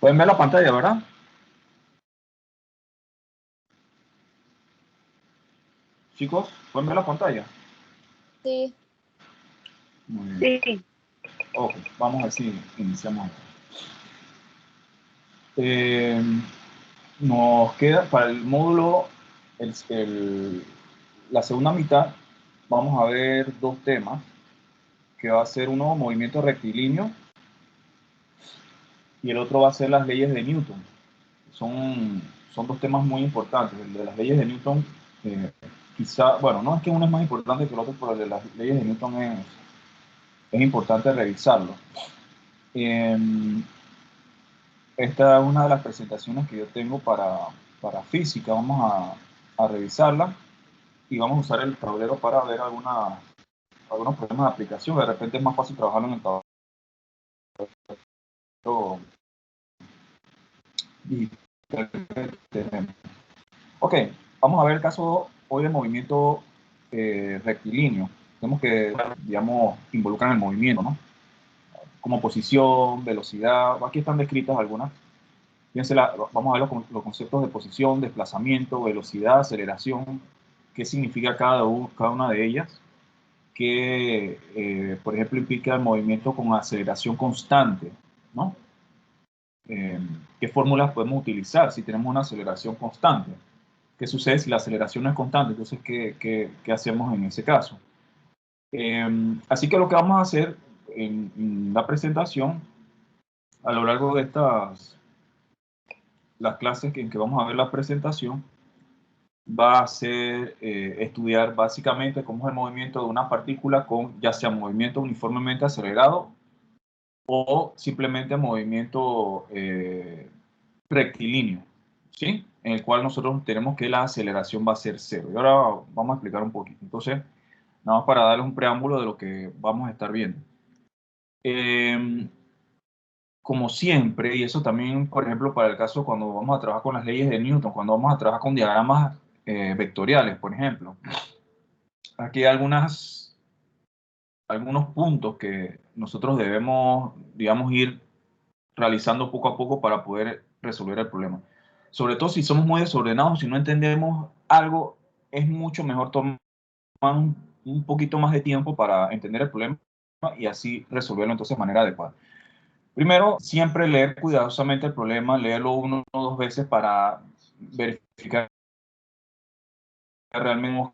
Pueden ver la pantalla, ¿verdad? Chicos, ¿pueden ver la pantalla? Sí. Muy bien. Sí. Ok, vamos a ver si iniciamos. Nos queda para el módulo, la segunda mitad, vamos a ver dos temas, que va a ser uno movimiento rectilíneo y el otro va a ser las leyes de Newton. Son dos temas muy importantes. El de las leyes de Newton, quizá, bueno, no es que uno es más importante que el otro, pero el de las leyes de Newton es importante revisarlo. Esta es una de las presentaciones que yo tengo para física. Vamos a revisarla y vamos a usar el tablero para ver algunos problemas de aplicación. De repente es más fácil trabajarlo en el tablero digital que tenemos. Ok, vamos a ver el caso hoy de movimiento rectilíneo. Tenemos que, digamos, involucrar el movimiento, ¿no? Como posición, velocidad. Aquí están descritas algunas. Fíjense, vamos a ver los conceptos de posición, desplazamiento, velocidad, aceleración, qué significa cada una de ellas, que, por ejemplo, implica el movimiento con aceleración constante, ¿no? ¿Qué fórmulas podemos utilizar si tenemos una aceleración constante? ¿Qué sucede si la aceleración no es constante? Entonces, ¿qué hacemos en ese caso? Así que lo que vamos a hacer en la presentación, a lo largo de las clases en que vamos a ver la presentación, va a ser estudiar básicamente cómo es el movimiento de una partícula con ya sea movimiento uniformemente acelerado o simplemente movimiento rectilíneo, ¿sí? En el cual nosotros tenemos que la aceleración va a ser cero. Y ahora vamos a explicar un poquito. Entonces, nada más para darles un preámbulo de lo que vamos a estar viendo. Como siempre, y eso también, por ejemplo, para el caso cuando vamos a trabajar con las leyes de Newton, cuando vamos a trabajar con diagramas vectoriales, por ejemplo. Aquí hay algunos puntos que nosotros debemos, digamos, ir realizando poco a poco para poder resolver el problema. Sobre todo si somos muy desordenados, si no entendemos algo, es mucho mejor tomar un poquito más de tiempo para entender el problema y así resolverlo entonces de manera adecuada. Primero, siempre leer cuidadosamente el problema, leerlo una o dos veces para verificar realmente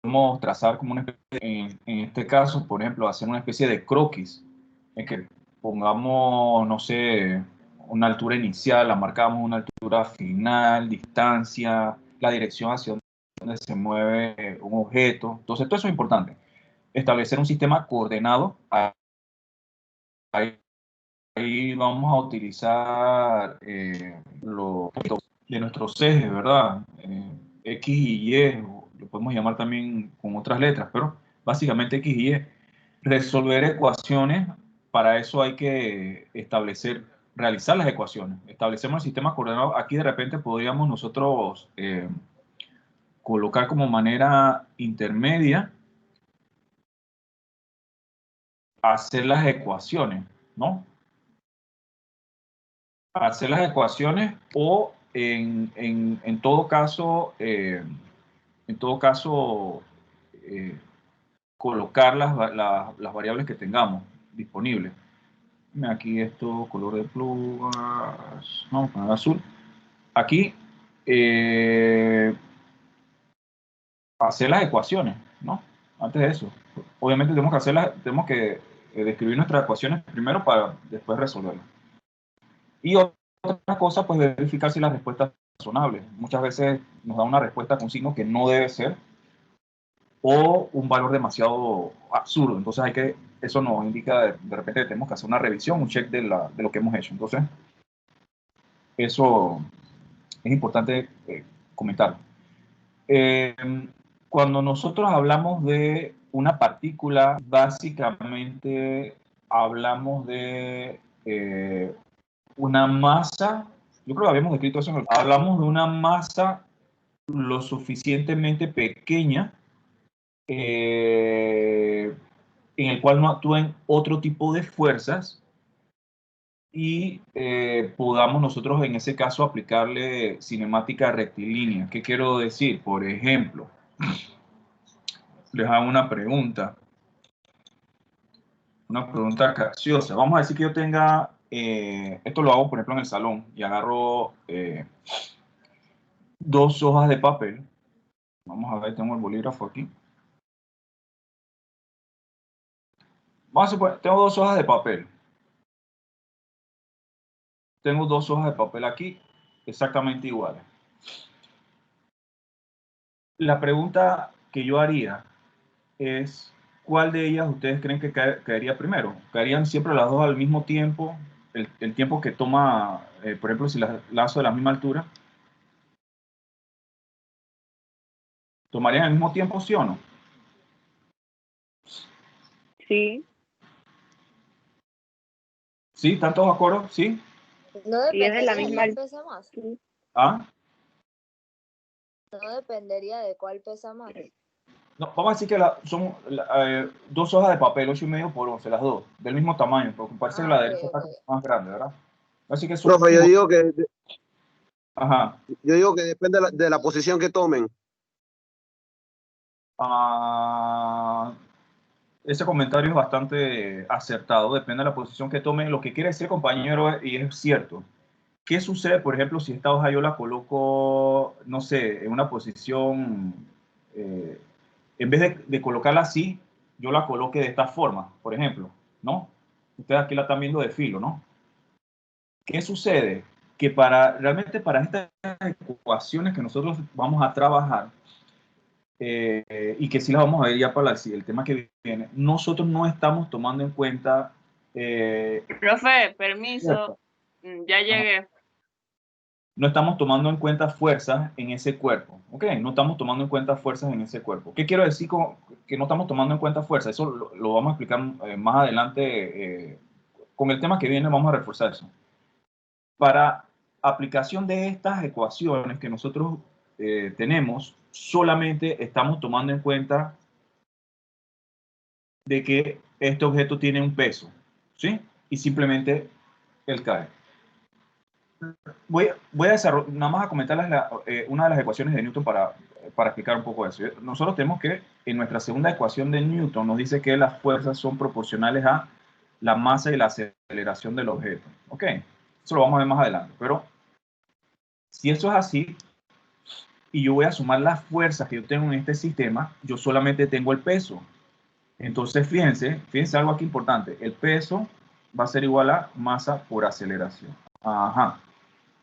podemos trazar como una especie, en este caso, por ejemplo, hacer una especie de croquis, en que pongamos, no sé, una altura inicial, la marcamos una altura final, distancia, la dirección hacia donde se mueve un objeto. Entonces, todo eso es importante. Establecer un sistema coordenado. Ahí vamos a utilizar los de nuestros ejes, ¿verdad? X y Y, lo podemos llamar también con otras letras, pero básicamente X y Y. Resolver ecuaciones, para eso hay que realizar las ecuaciones. Establecemos el sistema coordenado. Aquí de repente podríamos nosotros colocar como manera intermedia hacer las ecuaciones, ¿no? Hacer las ecuaciones o en todo caso, colocar las variables que tengamos disponibles. Aquí esto, color de plumas, vamos a poner azul. Aquí, hacer las ecuaciones, ¿no? Antes de eso. Obviamente tenemos que describir nuestras ecuaciones primero para después resolverlas. Y otra cosa, pues verificar si la respuesta es razonable. Muchas veces nos da una respuesta con signo que no debe ser o un valor demasiado absurdo. Entonces eso nos indica de repente que tenemos que hacer una revisión, un check de lo que hemos hecho. Entonces, eso es importante comentar. Cuando nosotros hablamos de una partícula, básicamente hablamos de una masa. Yo creo que habíamos descrito eso. Hablamos de una masa lo suficientemente pequeña en el cual no actúen otro tipo de fuerzas y podamos nosotros en ese caso aplicarle cinemática rectilínea. ¿Qué quiero decir? Por ejemplo, les hago una pregunta capciosa. Vamos a decir que yo tenga, esto lo hago por ejemplo en el salón y agarro dos hojas de papel. Vamos a ver, tengo el bolígrafo aquí. Vamos a suponer, tengo dos hojas de papel. Tengo dos hojas de papel aquí, exactamente iguales. La pregunta que yo haría es, ¿cuál de ellas ustedes creen que caería primero? ¿Caerían siempre las dos al mismo tiempo? El tiempo que toma, por ejemplo, si las lazo de la misma altura, ¿tomarían al mismo tiempo, sí o no? Sí. ¿Sí? ¿Están todos de acuerdo? ¿Sí? No Y es de la dependería de misma cuál altura. pesa más. ¿Ah? No dependería de cuál pesa más. No, vamos a decir que son dos hojas de papel, 8,5 por 11, las dos, del mismo tamaño, porque parece que la Ok, derecha está ok. más grande, ¿verdad? Así que son Profe, igual. Ajá. yo digo que depende de la posición que tomen. Ah, ese comentario es bastante acertado, depende de la posición que tomen. Lo que quiere decir, compañero, y es cierto. ¿Qué sucede, por ejemplo, si esta hoja yo la coloco, no sé, en una posición, eh, en vez de colocarla así, yo la coloque de esta forma, por ejemplo, ¿no? Ustedes aquí la están viendo de filo, ¿no? ¿Qué sucede? Que realmente para estas ecuaciones que nosotros vamos a trabajar, y que sí las vamos a ver ya para el tema que viene, nosotros no estamos tomando en cuenta... Profe, permiso. Cierto. Ya llegué. No estamos tomando en cuenta fuerzas en ese cuerpo, ¿ok? No estamos tomando en cuenta fuerzas en ese cuerpo. ¿Qué quiero decir con que no estamos tomando en cuenta fuerzas? Eso lo vamos a explicar más adelante. Con el tema que viene vamos a reforzar eso. Para aplicación de estas ecuaciones que nosotros tenemos, solamente estamos tomando en cuenta de que este objeto tiene un peso, ¿sí? Y simplemente él cae. Voy a desarrollar, nada más a comentarles una de las ecuaciones de Newton para explicar un poco eso. Nosotros tenemos que, en nuestra segunda ecuación de Newton, nos dice que las fuerzas son proporcionales a la masa y la aceleración del objeto. ¿Ok? Eso lo vamos a ver más adelante. Pero si eso es así, y yo voy a sumar las fuerzas que yo tengo en este sistema, yo solamente tengo el peso. Entonces, fíjense algo aquí importante. El peso va a ser igual a masa por aceleración. Ajá.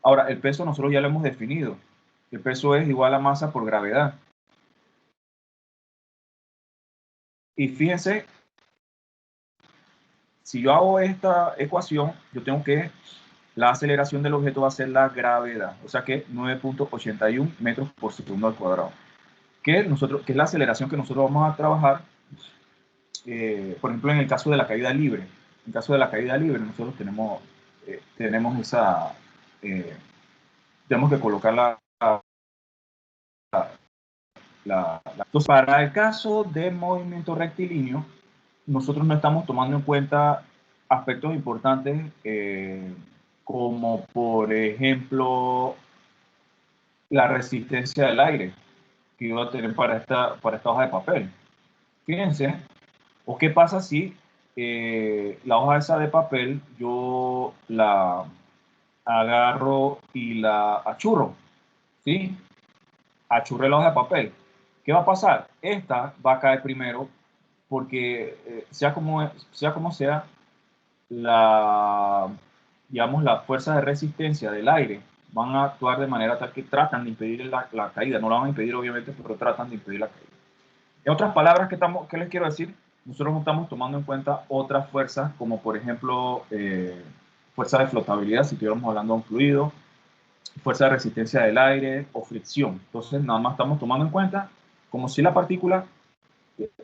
Ahora, el peso nosotros ya lo hemos definido. El peso es igual a masa por gravedad. Y fíjense, si yo hago esta ecuación, yo tengo que la aceleración del objeto va a ser la gravedad, o sea que 9.81 metros por segundo al cuadrado. Que es la aceleración que nosotros vamos a trabajar, por ejemplo, en el caso de la caída libre. En el caso de la caída libre, nosotros tenemos esa, tenemos que colocar entonces, para el caso de movimiento rectilíneo, nosotros no estamos tomando en cuenta aspectos importantes como, por ejemplo, la resistencia del aire que iba a tener para esta hoja de papel. Fíjense, o qué pasa si la hoja esa de papel yo la agarro y la achurro, ¿sí? Achurré la hoja de papel. ¿Qué va a pasar? Esta va a caer primero porque sea como sea, digamos, las fuerzas de resistencia del aire van a actuar de manera tal que tratan de impedir la caída. No la van a impedir, obviamente, pero tratan de impedir la caída. En otras palabras, ¿qué les quiero decir? Nosotros no estamos tomando en cuenta otras fuerzas, como por ejemplo, fuerza de flotabilidad, si estuviéramos hablando de un fluido, fuerza de resistencia del aire o fricción. Entonces, nada más estamos tomando en cuenta como si la partícula,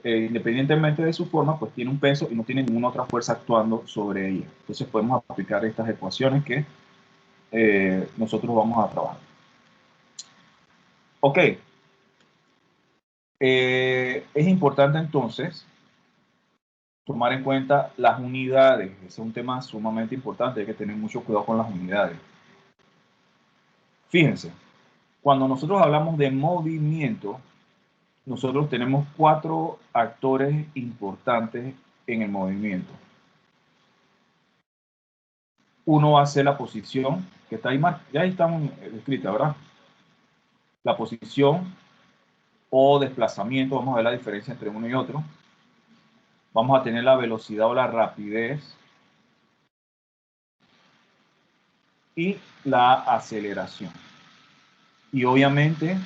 independientemente de su forma, pues tiene un peso y no tiene ninguna otra fuerza actuando sobre ella. Entonces, podemos aplicar estas ecuaciones que nosotros vamos a trabajar. Ok. Es importante entonces tomar en cuenta las unidades. Ese es un tema sumamente importante, hay que tener mucho cuidado con las unidades. Fíjense, cuando nosotros hablamos de movimiento, nosotros tenemos 4 actores importantes en el movimiento. Uno va a ser la posición, que está ahí, ya ahí están descritas, ¿verdad? La posición o desplazamiento, vamos a ver la diferencia entre uno y otro. Vamos a tener la velocidad o la rapidez y la aceleración. Y obviamente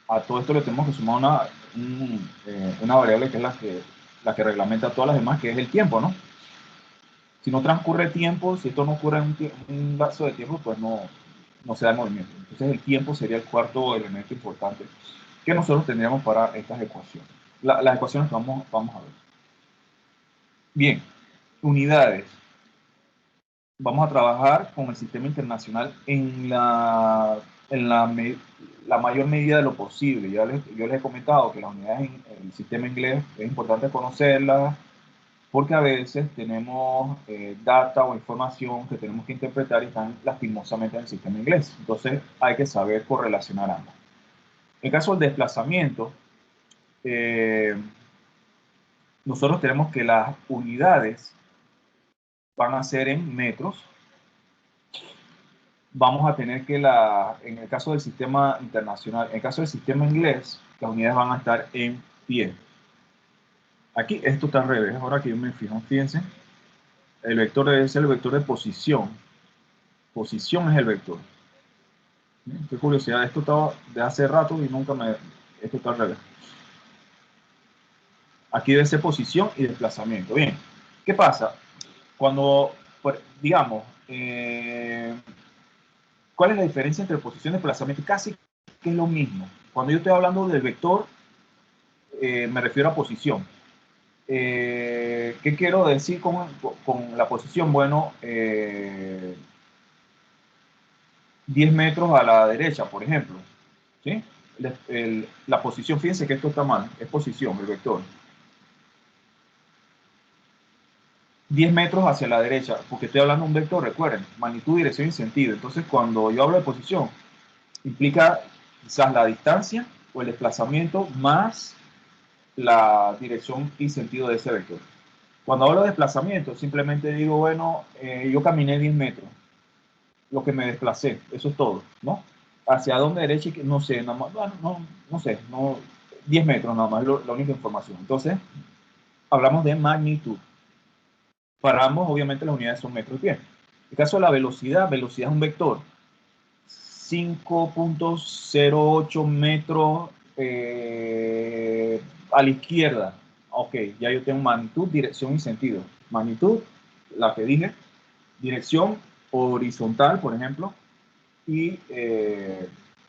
a todo esto le tenemos que sumar una variable que es la que reglamenta todas las demás, que es el tiempo, ¿no? Si no transcurre tiempo, si esto no ocurre en un lapso de tiempo, pues no se da el movimiento. Entonces el tiempo sería el cuarto elemento importante que nosotros tendríamos para estas ecuaciones. Las ecuaciones que vamos a ver. Bien, unidades. Vamos a trabajar con el sistema internacional en la mayor medida de lo posible. Yo les he comentado que las unidades en el sistema inglés es importante conocerlas, porque a veces tenemos data o información que tenemos que interpretar y están lastimosamente en el sistema inglés. Entonces hay que saber correlacionar ambas. En el caso del desplazamiento, nosotros tenemos que las unidades van a ser en metros. Vamos a tener que en el caso del sistema internacional, en el caso del sistema inglés, las unidades van a estar en pie. Aquí esto está al revés. Ahora que yo me fijo, fíjense, el vector debe ser el vector de posición. Posición es el vector. Qué curiosidad, esto estaba de hace rato y esto está al revés. Aquí debe ser posición y desplazamiento. Bien, ¿qué pasa? Cuando, digamos, ¿cuál es la diferencia entre posición y desplazamiento? Casi que es lo mismo. Cuando yo estoy hablando del vector, me refiero a posición. ¿Qué quiero decir con la posición? Bueno, 10 metros a la derecha, por ejemplo. ¿Sí? La posición, fíjense que esto está mal, es posición, el vector. 10 metros hacia la derecha, porque estoy hablando de un vector, recuerden, magnitud, dirección y sentido. Entonces, cuando yo hablo de posición, implica quizás la distancia o el desplazamiento más la dirección y sentido de ese vector. Cuando hablo de desplazamiento, simplemente digo, bueno, yo caminé 10 metros, lo que me desplacé, eso es todo, ¿no? Hacia dónde derecha, no sé, nada más, bueno, no sé, 10 metros nada más, la única información. Entonces, hablamos de magnitud. Para ambos, obviamente, las unidades son metros y pies. En el caso de la velocidad es un vector. 5.08 metros a la izquierda. Ok, ya yo tengo magnitud, dirección y sentido. Magnitud, la que dije, dirección horizontal, por ejemplo, y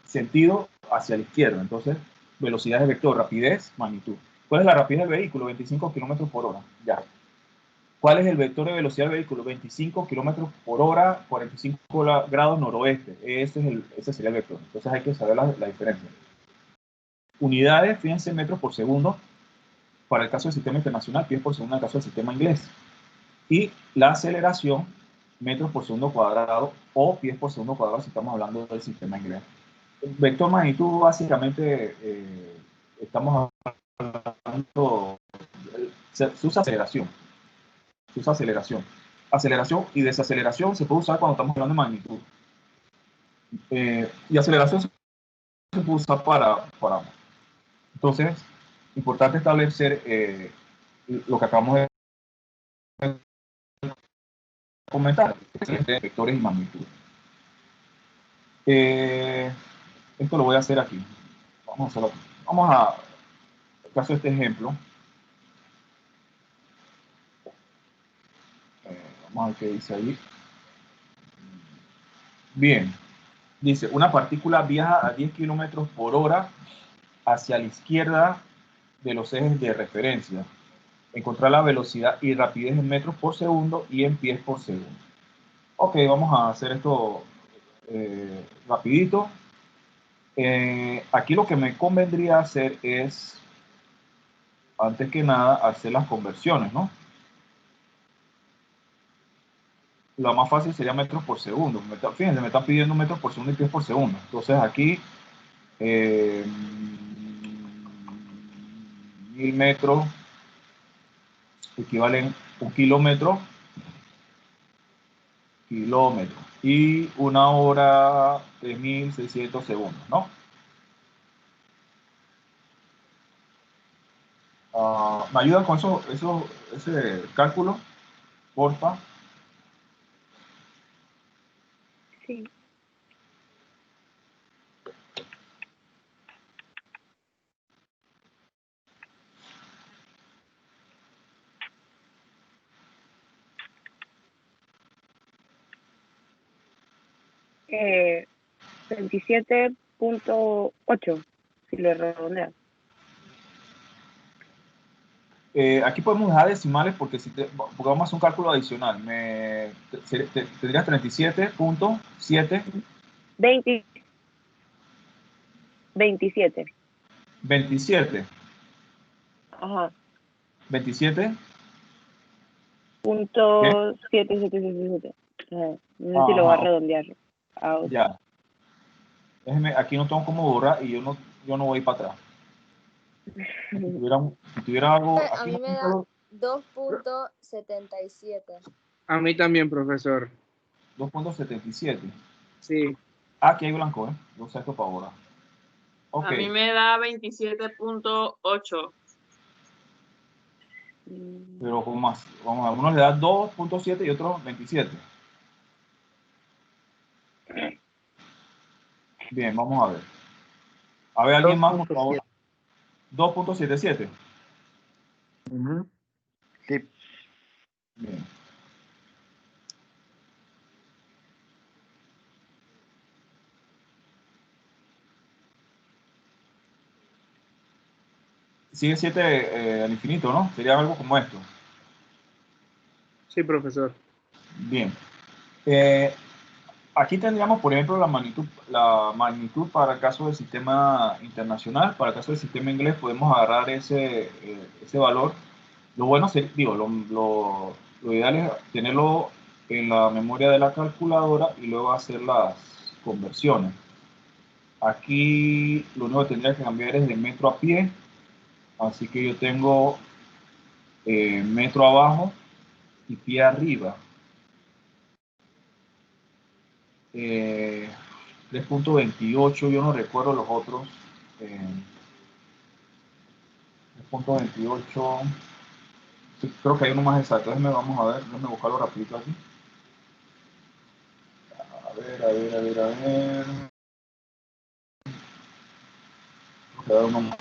sentido hacia la izquierda. Entonces, velocidad de vector, rapidez, magnitud. ¿Cuál es la rapidez del vehículo? 25 kilómetros por hora. Ya. ¿Cuál es el vector de velocidad del vehículo? 25 kilómetros por hora, 45 grados noroeste. Ese sería el vector. Entonces hay que saber la diferencia. Unidades, fíjense, metros por segundo para el caso del sistema internacional, pies por segundo en el caso del sistema inglés. Y la aceleración, metros por segundo cuadrado o pies por segundo cuadrado si estamos hablando del sistema inglés. El vector magnitud, básicamente, estamos hablando, se usa aceleración. Se usa aceleración. Aceleración y desaceleración se puede usar cuando estamos hablando de magnitud. Y aceleración se puede usar para ambos. Entonces, importante establecer lo que acabamos de comentar, vectores y magnitud. Esto lo voy a hacer aquí. Vamos a hacerlo aquí. Vamos a, en el caso de este ejemplo, vamos a ver qué dice ahí. Bien, dice, una partícula viaja a 10 kilómetros por hora hacia la izquierda de los ejes de referencia. Encontrar la velocidad y rapidez en metros por segundo y en pies por segundo. Ok, vamos a hacer esto rapidito. Aquí lo que me convendría hacer es, antes que nada, hacer las conversiones, ¿no? lo más fácil sería metros por segundo. Fíjense, me están pidiendo metros por segundo y pies por segundo. Entonces aquí, 1000 metros equivalen un kilómetro, y una hora de 1600 segundos, ¿no? ¿Me ayudan con ese cálculo, porfa? Sí. Eh, 27.8, si lo redondeas. Aquí podemos dejar decimales porque, porque vamos a hacer un cálculo adicional. Tendrías 37.7. 27. 27. Ajá. 27. ¿Qué? Punto 7777. No sé si lo va a Ajá, redondear. ya. Déjeme, aquí no tengo cómo borrar y yo no voy para atrás. Si tuviera algo. A Aquí mí no me da tengo 2.77. A mí también, profesor. 2.77. Sí. Aquí hay blanco, ¿eh? Yo sé esto para borrar. Ok. A mí me da 27.8. Pero con más. Vamos a ver, uno le da 2.7 y otro 27. Bien, vamos a ver. A ver, alguien más, por favor. 2.77. Sí. Bien. Sigue 7 al infinito, ¿no? Sería algo como esto. Sí, profesor. Bien. Aquí tendríamos, por ejemplo, la magnitud para el caso del sistema internacional. Para el caso del sistema inglés podemos agarrar ese valor. Lo bueno, lo ideal es tenerlo en la memoria de la calculadora y luego hacer las conversiones. Aquí lo único que tendría que cambiar es de metro a pie. Así que yo tengo metro abajo y pie arriba. 3.28, yo no recuerdo los otros. 3.28, sí, creo que hay uno más exacto. Vamos a ver, déjame buscarlo rapidito aquí. A ver. Voy a dar uno más.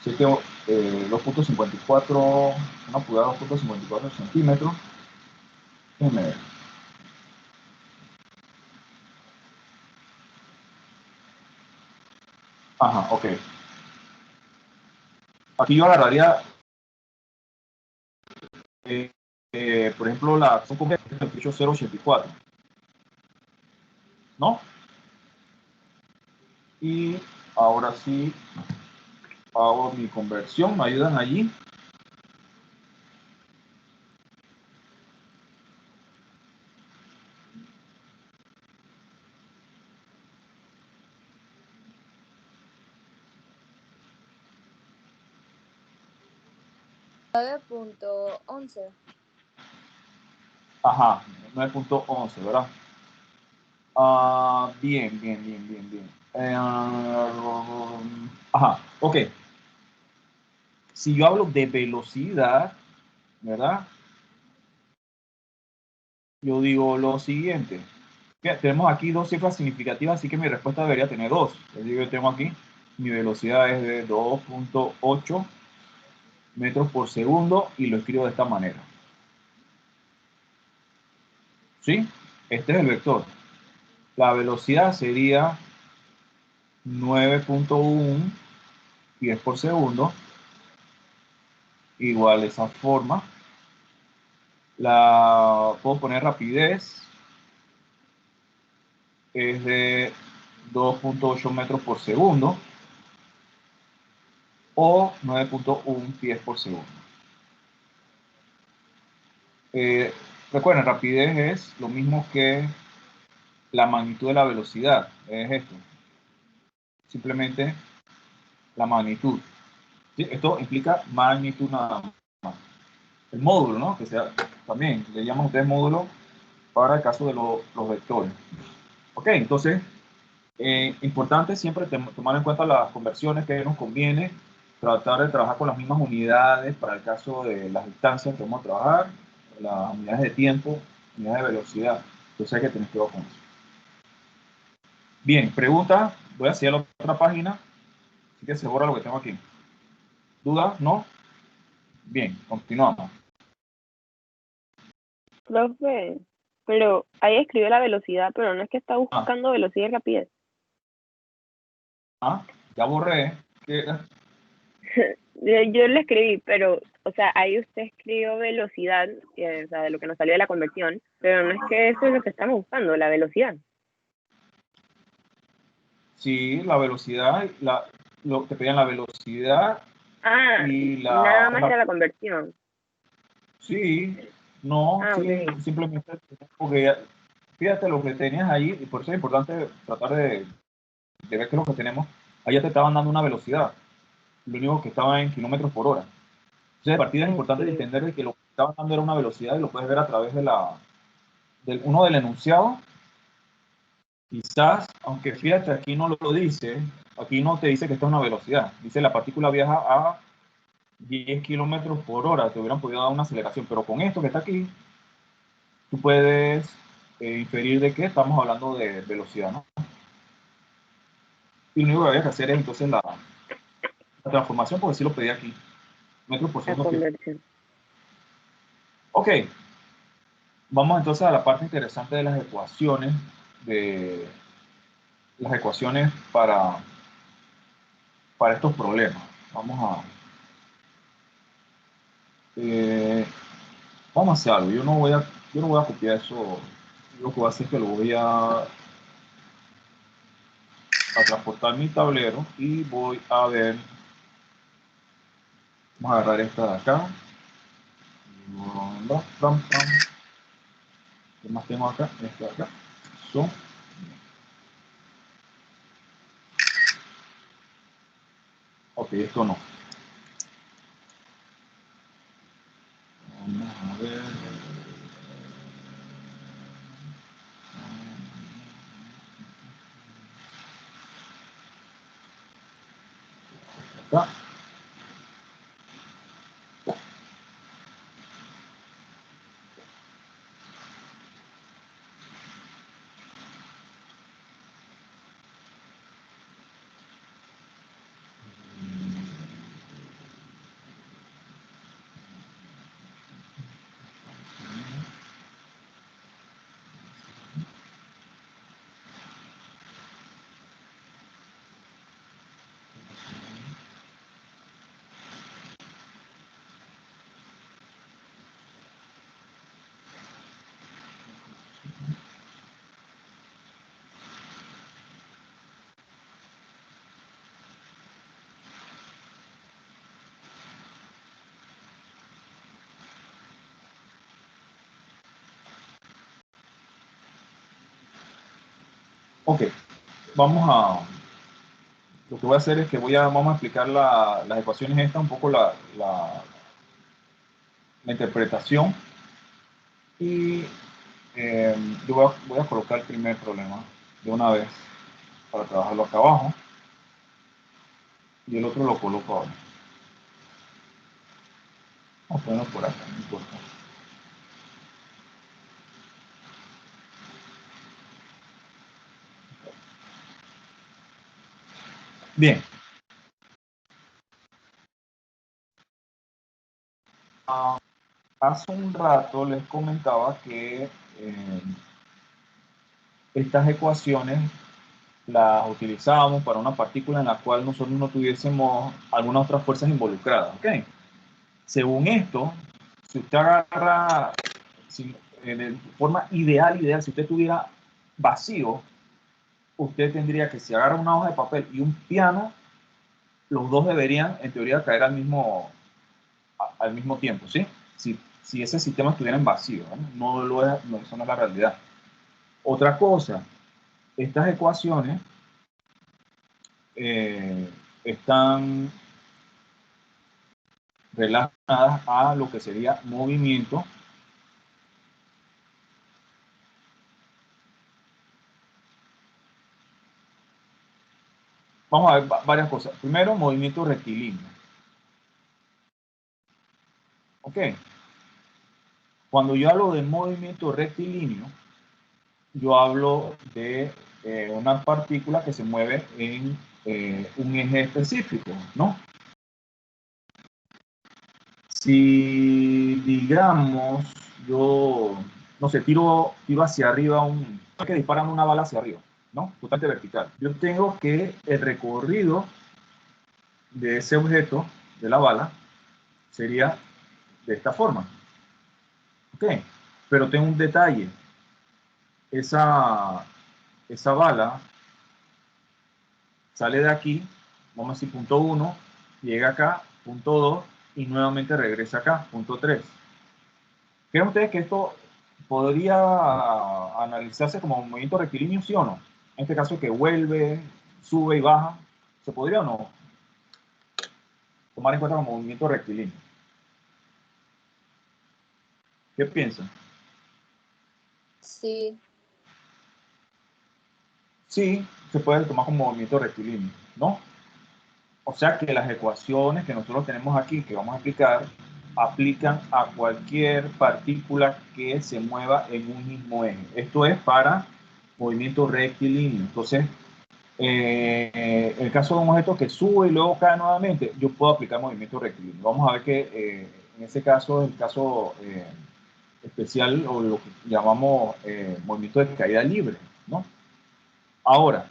Sí, tengo 2.54, una pulgada, 2.54 centímetros. Déjenme ver. Ajá, ok. Aquí yo agarraría, por ejemplo, la acción completa es 28084, ¿no? Y ahora sí hago mi conversión, ¿me ayudan allí?9.11. Ajá, 9.11, ¿verdad? Bien. Ajá, ok. Si yo hablo de velocidad, ¿verdad? Yo digo lo siguiente. Tenemos aquí dos cifras significativas, así que mi respuesta debería tener 2. Es decir, yo tengo aquí, mi velocidad es de 2.8 metros por segundo y lo escribo de esta manera. ¿Sí? Este es el vector. La velocidad sería 9.1 pies por segundo, igual de esa forma. La puedo poner rapidez, es de 2.8 metros por segundo. o 9.1 pies por segundo. Recuerden, rapidez es lo mismo que la magnitud de la velocidad. Es esto. Simplemente la magnitud. ¿Sí? Esto implica magnitud nada más. El módulo, ¿no? Que sea, también le llaman ustedes módulo para el caso de los vectores. Ok, entonces, importante siempre tomar en cuenta las conversiones que nos conviene, tratar de trabajar con las mismas unidades para el caso de las distancias que vamos a trabajar, las unidades de tiempo, unidades de velocidad. Entonces hay que tener cuidado con eso. Bien, pregunta, voy hacia la otra página, así que se borra lo que tengo aquí. ¿Dudas? ¿No? Bien, continuamos. Profe, pero ahí escribió la velocidad, pero no es que está buscando velocidad y rapidez. Ya borré. Yo le escribí, pero, o sea, ahí usted escribió velocidad, o sea, de lo que nos salió de la conversión, pero no es que eso es lo que estamos buscando, la velocidad. Sí, la velocidad, lo que pedían la velocidad y Nada más era la conversión. Sí, no, sí, Okay. simplemente porque fíjate lo que tenías ahí, y por eso es importante tratar de ver qué es lo que tenemos. Allá te estaban dando una velocidad, lo único que estaba en kilómetros por hora. Entonces, de partida es importante entender de que lo que estaban dando era una velocidad y lo puedes ver a través de del enunciado. Quizás, aunque fíjate, aquí no lo dice, aquí no te dice que esta es una velocidad. Dice la partícula viaja a 10 kilómetros por hora, te hubieran podido dar una aceleración, pero con esto que está aquí, tú puedes inferir de que estamos hablando de velocidad, ¿no? Y lo único que había que hacer es entonces la transformación, porque sí lo pedí aquí. Metros por La segundo. conversión. Ok. Vamos entonces a la parte interesante de las ecuaciones, para estos problemas. Vamos a hacer algo. Yo no voy a copiar eso. Lo que voy a hacer es que lo voy a transportar mi tablero y voy a ver. Vamos a agarrar esta de acá. ¿Qué más tengo acá? Esta de acá. Eso. Ok, esto no. Vamos a ver. Acá. Ok, lo que voy a hacer es que vamos a explicar las ecuaciones estas, un poco la interpretación, y yo voy a colocar el primer problema de una vez para trabajarlo acá abajo, y el otro lo coloco ahora. Vamos a ponerlo por acá, no importa. Bien. Hace un rato les comentaba que estas ecuaciones las utilizábamos para una partícula en la cual nosotros no tuviésemos algunas otras fuerzas involucradas. ¿Okay? Según esto, si usted agarra de forma ideal, si usted tuviera vacío, usted tendría que, si agarra una hoja de papel y un piano, los dos deberían, en teoría, caer al mismo tiempo, ¿sí? Si ese sistema estuviera en vacío, ¿no? No lo es, no, eso no es la realidad. Otra cosa, estas ecuaciones están relacionadas a lo que sería movimiento. Vamos a ver varias cosas. Primero, movimiento rectilíneo. Ok. Cuando yo hablo de movimiento rectilíneo, yo hablo de una partícula que se mueve en un eje específico, ¿no? Si, digamos, yo, no sé, tiro hacia arriba que disparan una bala hacia arriba, ¿no? Totalmente vertical. Yo tengo que el recorrido de ese objeto, de la bala, sería de esta forma. ¿Ok? Pero tengo un detalle. Esa bala sale de aquí, vamos a decir punto 1, llega acá, punto 2, y nuevamente regresa acá, punto 3. ¿Creen ustedes que esto podría analizarse como un movimiento rectilíneo, sí o no? En este caso que vuelve, sube y baja, ¿se podría o no tomar en cuenta como movimiento rectilíneo? ¿Qué piensan? Sí, Sí, se puede tomar como movimiento rectilíneo, ¿no? O sea que las ecuaciones que nosotros tenemos aquí, que vamos a aplicar, aplican a cualquier partícula que se mueva en un mismo eje. Esto es para movimiento rectilíneo. Entonces, en el caso de un objeto que sube y luego cae nuevamente, yo puedo aplicar movimiento rectilíneo. Vamos a ver que en ese caso es el caso especial o lo que llamamos movimiento de caída libre, ¿no? Ahora,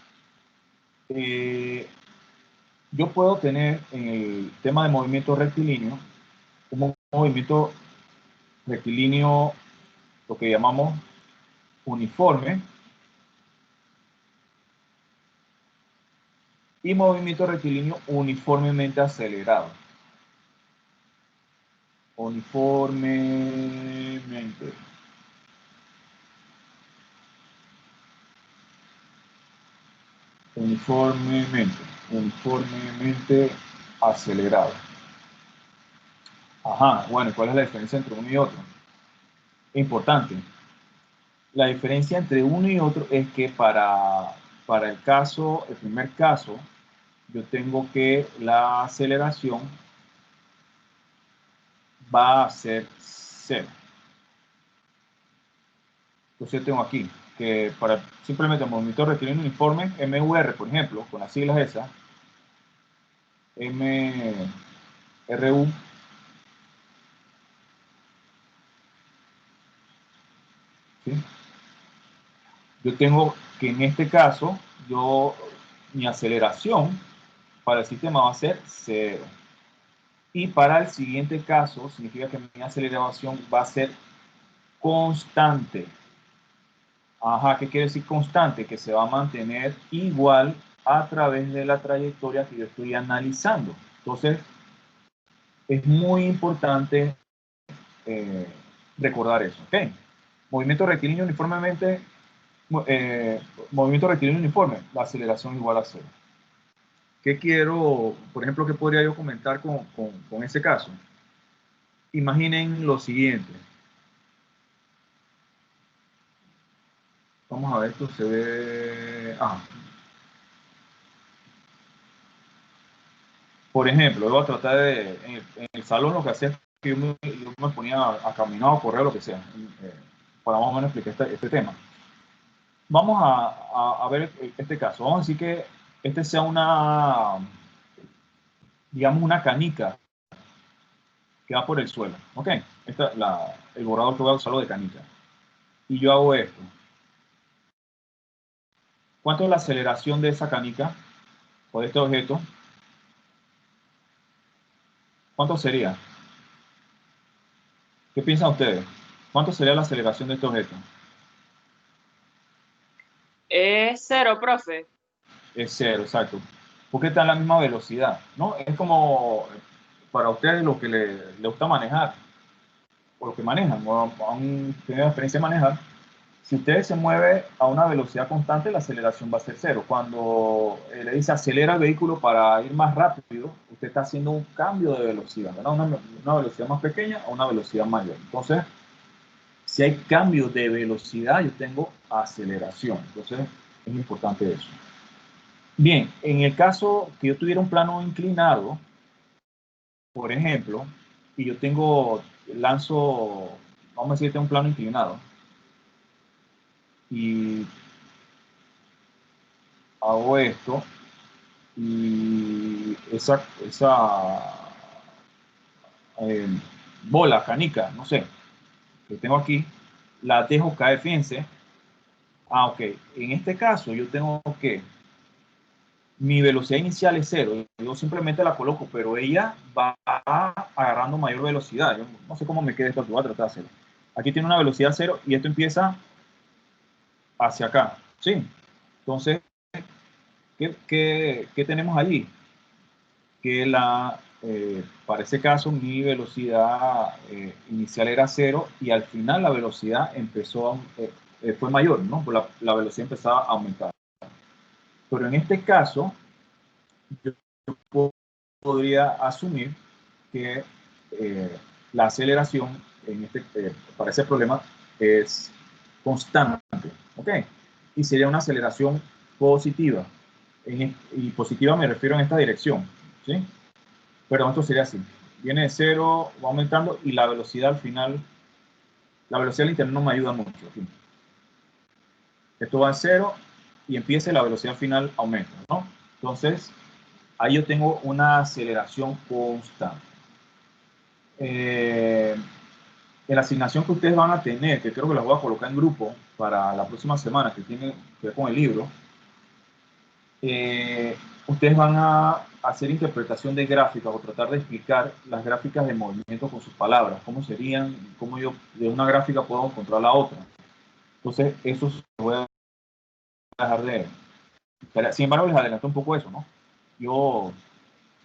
yo puedo tener en el tema de movimiento rectilíneo un movimiento rectilíneo, lo que llamamos uniforme, y movimiento rectilíneo uniformemente acelerado. Uniformemente. Uniformemente acelerado. Ajá, bueno, ¿cuál es la diferencia entre uno y otro? Importante. La diferencia entre uno y otro es que para el primer caso, yo tengo que la aceleración va a ser 0. Entonces tengo aquí que para simplemente el movimiento rectilíneo uniforme, MUR, por ejemplo, con las siglas esas, MRU, ¿sí? Yo tengo que en este caso, mi aceleración para el sistema va a ser 0. Y para el siguiente caso, significa que mi aceleración va a ser constante. Ajá, ¿qué quiere decir constante? Que se va a mantener igual a través de la trayectoria que yo estoy analizando. Entonces, es muy importante recordar eso, ¿ok? Movimiento rectilíneo uniformemente, movimiento rectilíneo uniforme, la aceleración igual a 0. ¿Qué quiero, por ejemplo, qué podría yo comentar con ese caso? Imaginen lo siguiente. Vamos a ver, esto se ve... Por ejemplo, yo voy a tratar de... En el salón lo que hacía es que yo me ponía a caminar o correr, lo que sea, para más o menos explicar este tema. Vamos a ver este caso. Vamos a decir que este sea digamos, una canica que va por el suelo. ¿Ok? El borrador que voy a usarlo de canica. Y yo hago esto. ¿Cuánto es la aceleración de esa canica o de este objeto? ¿Cuánto sería? ¿Qué piensan ustedes? ¿Cuánto sería la aceleración de este objeto? Es 0, profe. Es 0, exacto. ¿Por qué está a la misma velocidad? ¿No? Es como para ustedes lo que le gusta manejar, o lo que manejan, o han tenido experiencia de manejar. Si usted se mueve a una velocidad constante, la aceleración va a ser cero. Cuando le dice acelera el vehículo para ir más rápido, usted está haciendo un cambio de velocidad, ¿verdad? Una velocidad más pequeña a una velocidad mayor. Entonces, si hay cambio de velocidad, yo tengo aceleración. Entonces, es importante eso. Bien, en el caso que yo tuviera un plano inclinado, por ejemplo, y yo lanzo, vamos a decir que tengo un plano inclinado, y hago esto, y esa bola, canica, no sé, que tengo aquí, la dejo caer, fíjense. Ok, en este caso yo tengo que mi velocidad inicial es cero, yo simplemente la coloco, pero ella va agarrando mayor velocidad. Yo no sé cómo me queda esto, que voy a tratar de hacerlo. Aquí tiene una velocidad cero y esto empieza hacia acá, ¿sí? Entonces, ¿qué tenemos allí? Que para ese caso mi velocidad inicial era cero y al final la velocidad fue mayor, ¿no? La velocidad empezaba a aumentar. Pero en este caso, yo podría asumir que la aceleración para ese problema es constante, ¿ok? Y sería una aceleración positiva. Y positiva me refiero en esta dirección, ¿sí? Pero esto sería así. Viene de cero, va aumentando y la velocidad al final, la velocidad del internet no me ayuda mucho. Aquí. Esto va a cero y empieza y la velocidad final aumenta, ¿no? Entonces, ahí yo tengo una aceleración constante. En la asignación que ustedes van a tener, que creo que las voy a colocar en grupo para la próxima semana, que tiene que ver con el libro, ustedes van a hacer interpretación de gráficas o tratar de explicar las gráficas de movimiento con sus palabras, cómo serían, cómo yo de una gráfica puedo encontrar la otra. Entonces, eso se voy a dejar de... Sin embargo, les adelanto un poco eso, ¿no? Yo,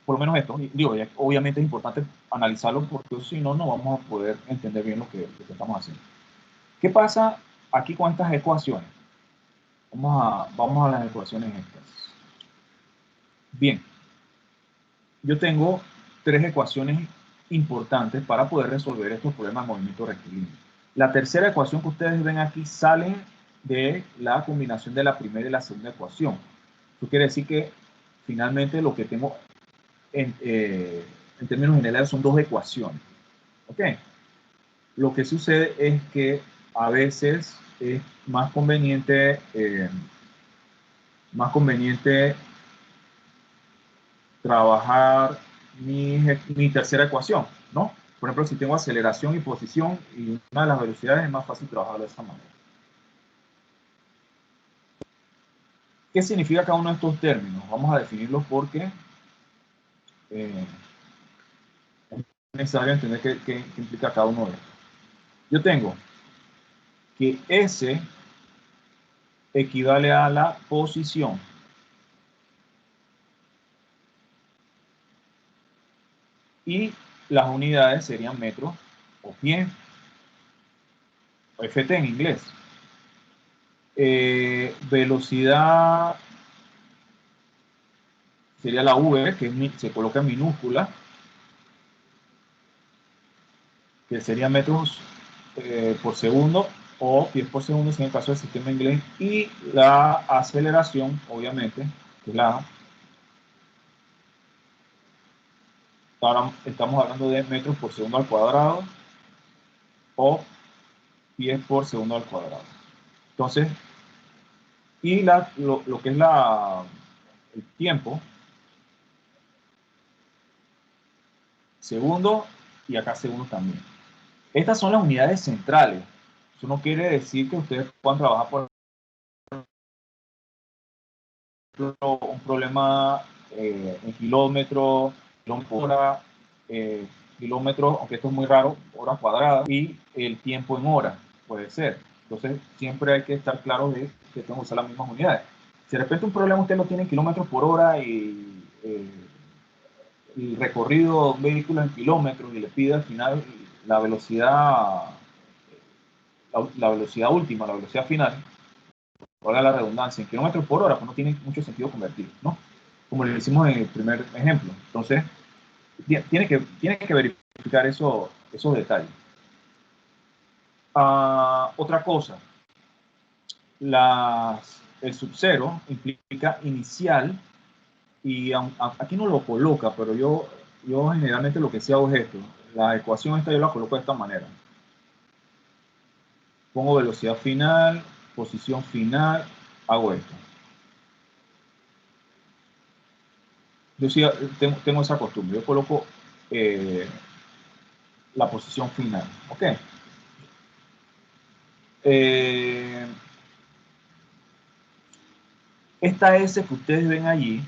por lo menos esto, digo, obviamente es importante analizarlo porque si no, no vamos a poder entender bien lo que estamos haciendo. ¿Qué pasa aquí con estas ecuaciones? Vamos a las ecuaciones estas. Bien, yo tengo tres ecuaciones importantes para poder resolver estos problemas de movimiento rectilíneo. La tercera ecuación que ustedes ven aquí sale de la combinación de la primera y la segunda ecuación. Eso quiere decir que finalmente lo que tengo en términos generales son dos ecuaciones. ¿Ok? Lo que sucede es que a veces es más conveniente trabajar mi tercera ecuación, ¿no? Por ejemplo, si tengo aceleración y posición y una de las velocidades, es más fácil trabajarlo de esa manera. ¿Qué significa cada uno de estos términos? Vamos a definirlos porque es necesario entender qué implica cada uno de ellos. Yo tengo que S equivale a la posición. Y las unidades serían metros o pie, o FT en inglés. Velocidad sería la V, que se coloca en minúscula, que sería metros por segundo o pies por segundo, en el caso del sistema inglés. Y la aceleración, obviamente, que es la A. Ahora estamos hablando de metros por segundo al cuadrado o pies por segundo al cuadrado. Entonces, y lo que es el tiempo, segundo y acá segundo también. Estas son las unidades centrales. Eso no quiere decir que ustedes puedan trabajar por ejemplo, un problema en kilómetros, kilómetros por hora, kilómetros, aunque esto es muy raro, horas cuadradas, y el tiempo en horas, puede ser. Entonces, siempre hay que estar claro de que tengo que usar las mismas unidades. Si de repente un problema usted lo tiene en kilómetros por hora y el recorrido de un vehículo en kilómetros y le pide al final la velocidad, la velocidad última, la velocidad final, valga la redundancia, en kilómetros por hora, pues no tiene mucho sentido convertir, ¿no? Como le hicimos en el primer ejemplo. Entonces, tiene que verificar esos detalles. Otra cosa, el sub-0 implica inicial, y aquí no lo coloca, pero yo generalmente lo que sí hago es esto. La ecuación esta yo la coloco de esta manera. Pongo velocidad final, posición final, hago esto. Yo sí tengo esa costumbre. Yo coloco la posición final. ¿Ok? Esta S que ustedes ven allí,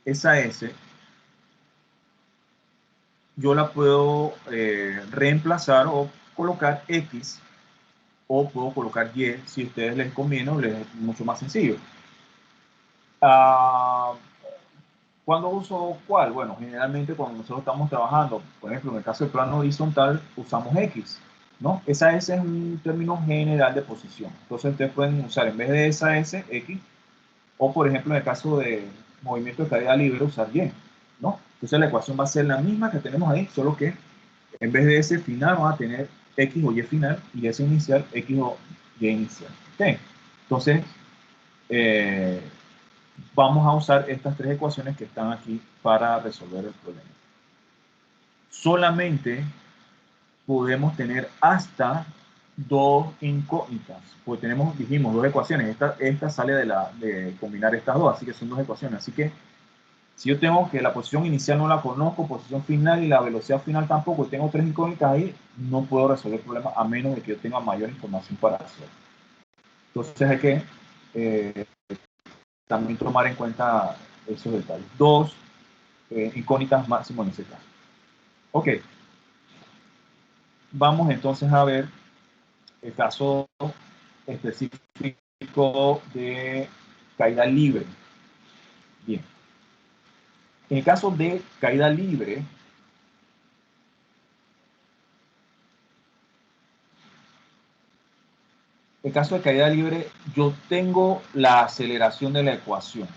esa S, yo la puedo reemplazar o colocar X, o puedo colocar Y si a ustedes les conviene o les es mucho más sencillo. ¿Cuándo uso cuál? Bueno, generalmente cuando nosotros estamos trabajando, por ejemplo, en el caso del plano horizontal, usamos X, ¿no? Esa S es un término general de posición. Entonces ustedes pueden usar en vez de esa S, X, o por ejemplo en el caso de movimiento de caída libre, usar Y, ¿no? Entonces la ecuación va a ser la misma que tenemos ahí, solo que en vez de S final vamos a tener X o Y final, y S inicial, X o Y inicial. ¿Ok? Entonces, vamos a usar estas tres ecuaciones que están aquí para resolver el problema. Solamente podemos tener hasta dos incógnitas, porque dijimos, dos ecuaciones. Esta sale de combinar estas dos, así que son dos ecuaciones. Así que si yo tengo que la posición inicial no la conozco, posición final y la velocidad final tampoco, y tengo tres incógnitas ahí, no puedo resolver el problema a menos de que yo tenga mayor información para hacerlo. Entonces hay que también tomar en cuenta esos detalles. Dos incógnitas máximo en ese caso. Ok. Vamos entonces a ver el caso específico de caída libre. Bien. En el caso de caída libre, yo tengo la aceleración de la ecuación.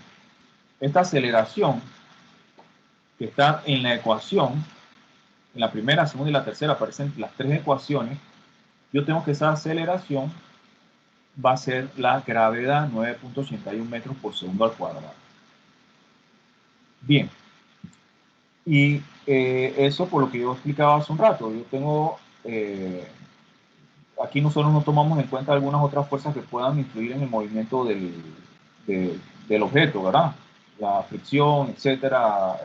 Esta aceleración que está en la ecuación, en la primera, segunda y la tercera, aparecen las tres ecuaciones. Yo tengo que esa aceleración va a ser la gravedad 9.81 metros por segundo al cuadrado. Bien. Y eso por lo que yo explicaba hace un rato. Yo tengo, aquí nosotros no tomamos en cuenta algunas otras fuerzas que puedan influir en el movimiento del objeto, ¿verdad? La fricción, etcétera.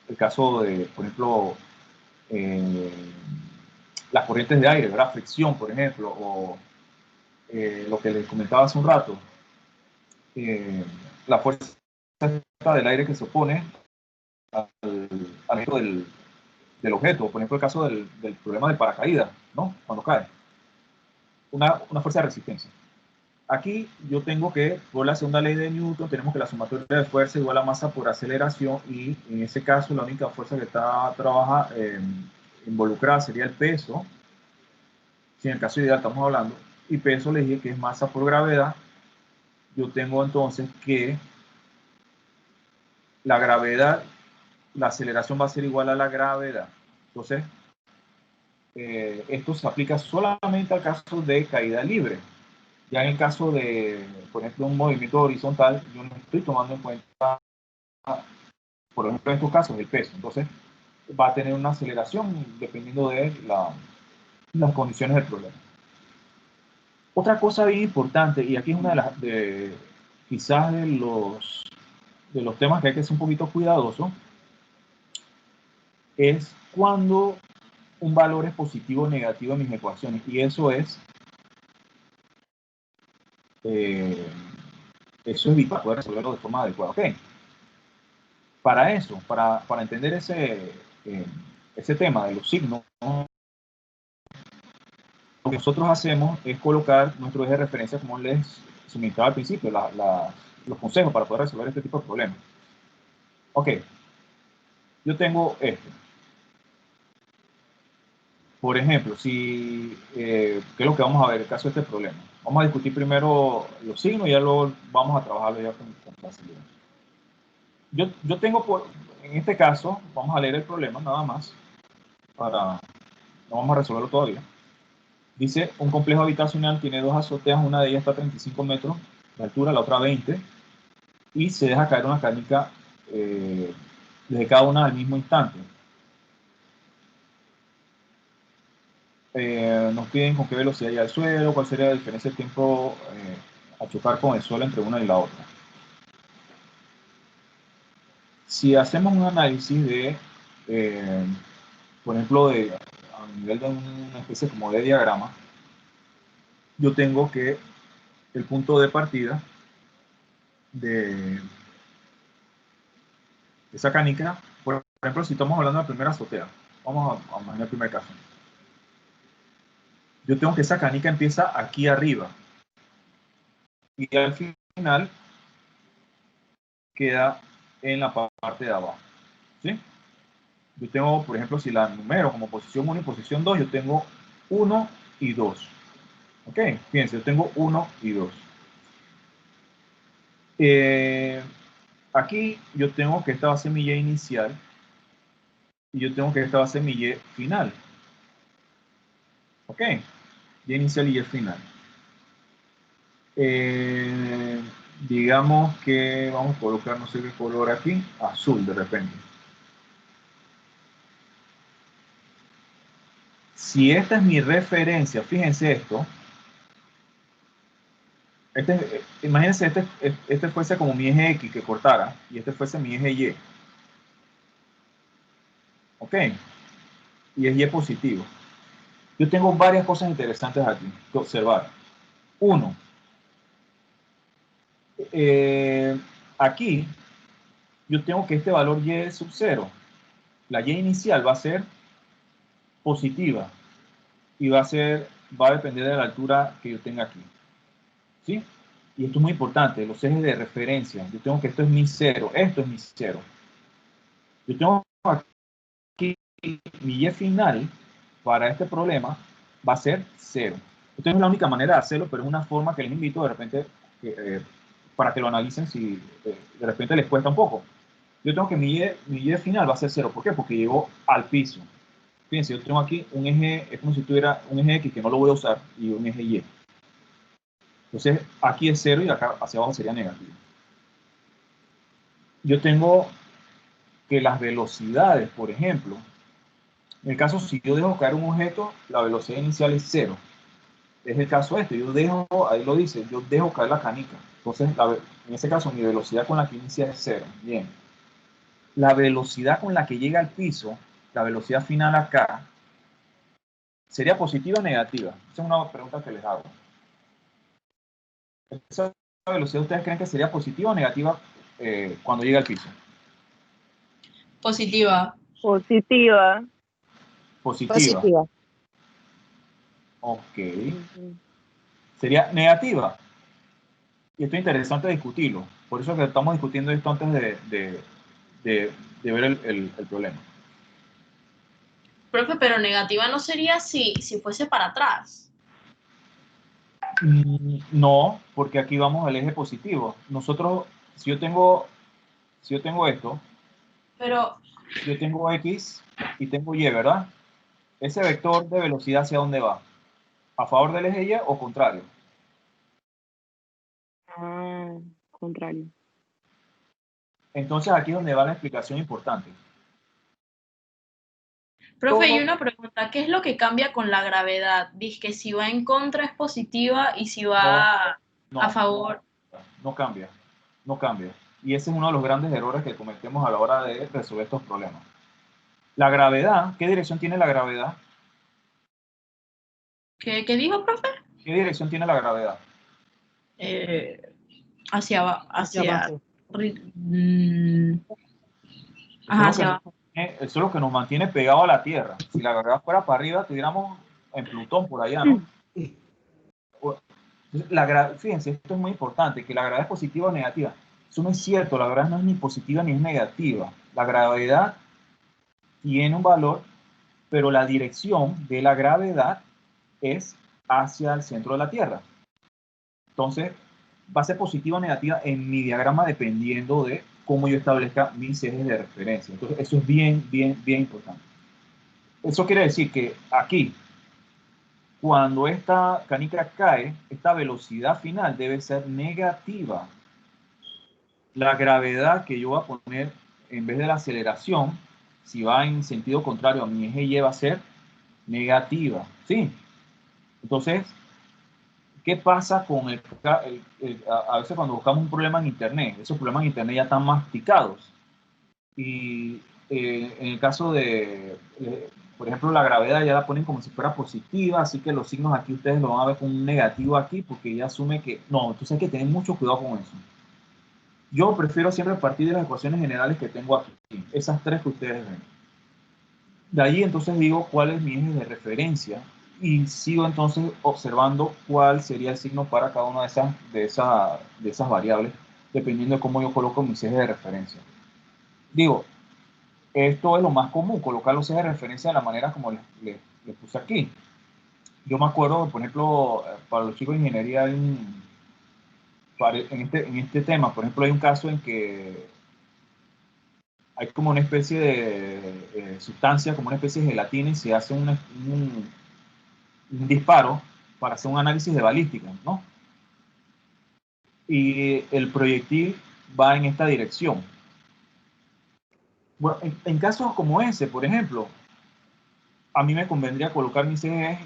El caso de, por ejemplo, las corrientes de aire, ¿verdad? Fricción, por ejemplo, o lo que les comentaba hace un rato, la fuerza del aire que se opone al hecho del objeto, por ejemplo, el caso del problema de paracaídas, ¿no? Cuando cae. Una fuerza de resistencia. Aquí yo tengo que, por la segunda ley de Newton, tenemos que la sumatoria de fuerza igual a masa por aceleración, y en ese caso la única fuerza que está involucrada sería el peso. Si en el caso ideal estamos hablando, y peso le dije que es masa por gravedad, yo tengo entonces que la gravedad, la aceleración va a ser igual a la gravedad. Entonces, esto se aplica solamente al caso de caída libre. Ya en el caso de, por ejemplo, un movimiento horizontal, yo no estoy tomando en cuenta, por ejemplo, en estos casos, el peso. Entonces, va a tener una aceleración dependiendo de las condiciones del problema. Otra cosa bien importante, y aquí es una de las, quizás de los temas que hay que ser un poquito cuidadoso, es cuando un valor es positivo o negativo en mis ecuaciones, y eso es vital para poder resolverlo de forma adecuada. Okay. Para eso, para entender ese tema de los signos, lo que nosotros hacemos es colocar nuestro eje de referencia, como les suministraba al principio, las los consejos para poder resolver este tipo de problemas. Ok, yo tengo esto. Por ejemplo, si, ¿qué es lo que vamos a ver en el caso de este problema? Vamos a discutir primero los signos y ya luego vamos a trabajarlo ya con facilidad. Yo tengo, en este caso, vamos a leer el problema nada más, no vamos a resolverlo todavía. Dice, un complejo habitacional tiene dos azoteas, una de ellas está a 35 metros de altura, la otra 20, y se deja caer una canica desde cada una al mismo instante. Nos piden con qué velocidad llega al suelo, cuál sería la diferencia de tiempo a chocar con el suelo entre una y la otra. Si hacemos un análisis de, por ejemplo, a nivel de una especie como de diagrama, yo tengo que el punto de partida de esa canica, por ejemplo, si estamos hablando de la primera azotea, vamos a imaginar el primer caso. Yo tengo que esa canica empieza aquí arriba y al final queda en la parte de abajo, ¿sí? Yo tengo, por ejemplo, si la numero como posición 1 y posición 2, yo tengo 1 y 2. ¿Ok? Fíjense, yo tengo 1 y 2. Aquí yo tengo que esta va a ser mi Y inicial y yo tengo que esta va a ser mi Y final. ¿Ok? Y inicial y Y final. Digamos que vamos a colocar no sé qué color aquí, azul de repente. Si esta es mi referencia, fíjense esto. Imagínense, este fuese como mi eje X que cortara y este fuese mi eje Y. ¿Ok? Y es Y positivo. Yo tengo varias cosas interesantes aquí que observar. Uno, aquí yo tengo que este valor Y sub 0, la Y inicial va a ser positiva y va a depender de la altura que yo tenga aquí. ¿Sí? Y esto es muy importante, los ejes de referencia. Yo tengo que esto es mi 0, esto es mi 0. Yo tengo aquí mi Y final para este problema va a ser 0. Esta no es la única manera de hacerlo, pero es una forma que les invito de repente para que lo analicen si de repente les cuesta un poco. Yo tengo que mi Y final va a ser 0. ¿Por qué? Porque llegó al piso. Fíjense, yo tengo aquí un eje, es como si tuviera un eje X que no lo voy a usar y un eje Y. Entonces, aquí es 0 y acá hacia abajo sería negativo. Yo tengo que las velocidades, por ejemplo, en el caso si yo dejo caer un objeto, la velocidad inicial es 0. Es el caso este, yo dejo, ahí lo dice, yo dejo caer la canica. Entonces, en ese caso, mi velocidad con la que inicia es 0. Bien. La velocidad con la que llega al piso, la velocidad final acá, ¿sería positiva o negativa? Esa es una pregunta que les hago. ¿Esa velocidad ustedes creen que sería positiva o negativa cuando llega al piso? Positiva. Positiva. Positiva. Positiva. Ok. ¿Sería negativa? Y esto es interesante discutirlo. Por eso que estamos discutiendo esto antes de ver el problema. Profe, pero negativa no sería si fuese para atrás. No, porque aquí vamos al eje positivo. Nosotros, si yo tengo esto, Pero, yo tengo X y tengo Y, ¿verdad? Ese vector de velocidad, ¿hacia dónde va? ¿A favor del eje Y o contrario? Ah, contrario. Entonces aquí es donde va la explicación importante. profe, hay Todo- una pregunta. ¿Qué es lo que cambia con la gravedad? Dice que si va en contra es positiva y si va No, a favor. no cambia, no cambia. Y ese es uno de los grandes errores que cometemos a la hora de resolver estos problemas. La gravedad, ¿qué dirección tiene la gravedad? ¿Qué dijo, profe? ¿Qué dirección tiene la gravedad? Hacia abajo. abajo. Ajá, hacia abajo. Eso es lo que nos mantiene pegado a la Tierra. Si la gravedad fuera para arriba, estuviéramos en Plutón por allá, ¿no? Entonces, fíjense, esto es muy importante, que la gravedad es positiva o negativa. Eso no es cierto, la gravedad no es ni positiva ni es negativa. La gravedad tiene un valor, pero la dirección de la gravedad es hacia el centro de la Tierra. Entonces, va a ser positiva o negativa en mi diagrama dependiendo de cómo yo establezca mis ejes de referencia. Entonces, eso es bien importante. Eso quiere decir que aquí, cuando esta canica cae, esta velocidad final debe ser negativa. La gravedad que yo voy a poner en vez de la aceleración, si va en sentido contrario a mi eje Y, va a ser negativa. ¿Sí? Entonces, ¿qué pasa con a veces cuando buscamos un problema en Internet? Esos problemas en Internet ya están masticados. Y en el caso de, por ejemplo, la gravedad ya la ponen como si fuera positiva, así que los signos aquí ustedes lo van a ver con un negativo aquí, porque ya asume que, no, entonces hay que tener mucho cuidado con eso. Yo prefiero siempre partir de las ecuaciones generales que tengo aquí, esas tres que ustedes ven. De ahí entonces digo cuál es mi eje de referencia y sigo entonces observando cuál sería el signo para cada una de esas variables, dependiendo de cómo yo coloco mis ejes de referencia. Digo, esto es lo más común, colocar los ejes de referencia de la manera como les puse aquí. Yo me acuerdo, por ejemplo, para los chicos de ingeniería, en este tema, por ejemplo, hay un caso en que hay como una especie de sustancia, como una especie de gelatina, y se hace un disparo para hacer un análisis de balística, ¿no? Y el proyectil va en esta dirección. Bueno, en casos como ese, por ejemplo, a mí me convendría colocar mis ejes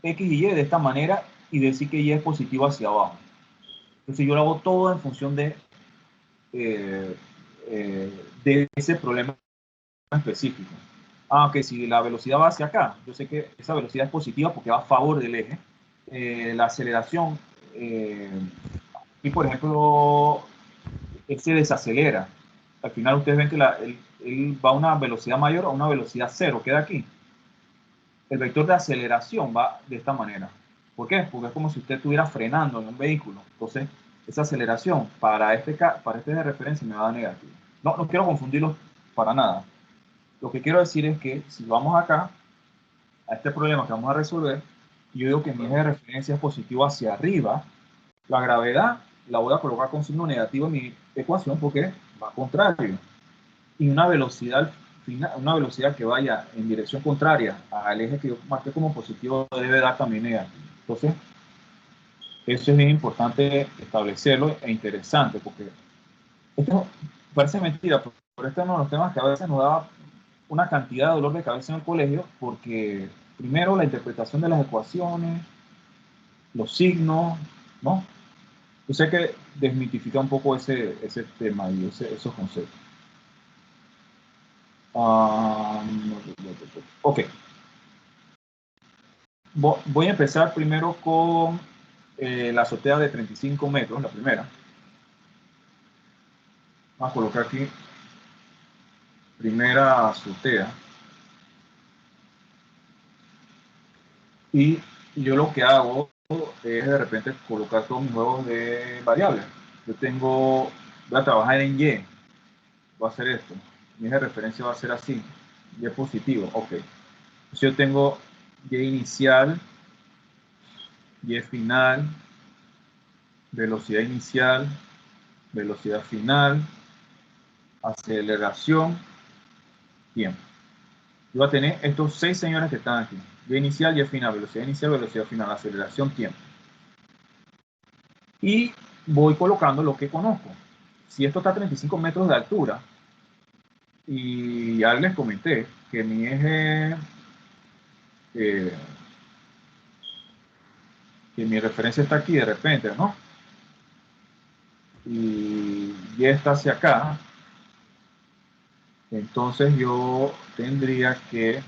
X y Y de esta manera y decir que Y es positivo hacia abajo. Entonces yo lo hago todo en función de ese problema específico. Aunque si la velocidad va hacia acá, yo sé que esa velocidad es positiva porque va a favor del eje. La aceleración, y por ejemplo, él se desacelera. Al final ustedes ven que él va a una velocidad mayor a una velocidad cero, queda aquí. El vector de aceleración va de esta manera. ¿Por qué? Porque es como si usted estuviera frenando en un vehículo. Entonces, esa aceleración para este de referencia me va a dar negativo. No quiero confundirlos para nada. Lo que quiero decir es que si vamos acá, a este problema que vamos a resolver, yo digo que mi eje de referencia es positivo hacia arriba, la gravedad la voy a colocar con signo negativo en mi ecuación porque va contrario. Y una velocidad que vaya en dirección contraria al eje que yo marqué como positivo debe dar también negativo. Entonces, eso es bien importante establecerlo e interesante porque esto parece mentira, pero este es uno de los temas que a veces nos da una cantidad de dolor de cabeza en el colegio porque primero la interpretación de las ecuaciones, los signos, ¿no? Yo sé que desmitifica un poco ese tema y esos conceptos. Ok. Voy a empezar primero con la azotea de 35 metros, la primera. Vamos a colocar aquí primera azotea. Y yo lo que hago es de repente colocar todos mis juegos de variables. Voy a trabajar en Y. Voy a hacer esto. Mi eje de referencia va a ser así. Y positivo. Ok. Entonces yo tengo Y inicial, Y final, velocidad inicial, velocidad final, aceleración, tiempo. Yo voy a tener estos 6 señores que están aquí. Y inicial, Y final, velocidad final, aceleración, tiempo. Y voy colocando lo que conozco. Si esto está a 35 metros de altura, y ya les comenté que mi eje, que mi referencia está aquí de repente, ¿no? Y está hacia acá, entonces yo tendría que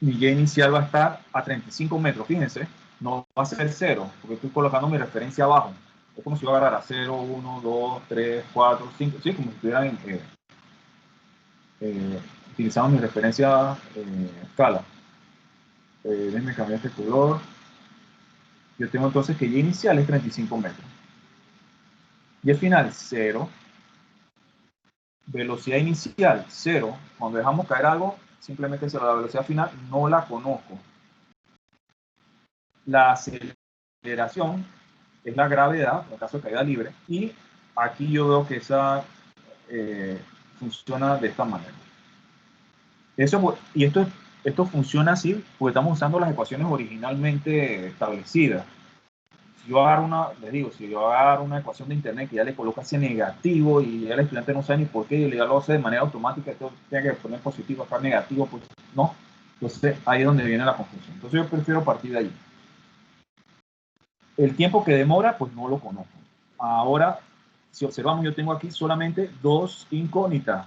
mi Y inicial va a estar a 35 metros, fíjense, no va a ser 0, porque estoy colocando mi referencia abajo. Es como si yo agarrara 0, 1, 2, 3, 4, 5, sí, como si estuviera utilizando mi referencia escala. Déjenme cambiar este color. Yo tengo entonces que Y inicial es 35 metros. Y el final, 0. Velocidad inicial, 0. Cuando dejamos caer algo, simplemente 0. La velocidad final no la conozco. La aceleración es la gravedad, en el caso de caída libre. Y aquí yo veo que esa funciona de esta manera. Y esto funciona así porque estamos usando las ecuaciones originalmente establecidas. Si yo agarro les digo, si yo agarro una ecuación de internet que ya le coloca ese negativo y ya el estudiante no sabe ni por qué, y ya lo hace de manera automática, esto tiene que poner positivo, acá negativo, pues no. Entonces ahí es donde viene la confusión. Entonces yo prefiero partir de ahí. El tiempo que demora, pues no lo conozco. Ahora, si observamos, yo tengo aquí solamente 2 incógnitas.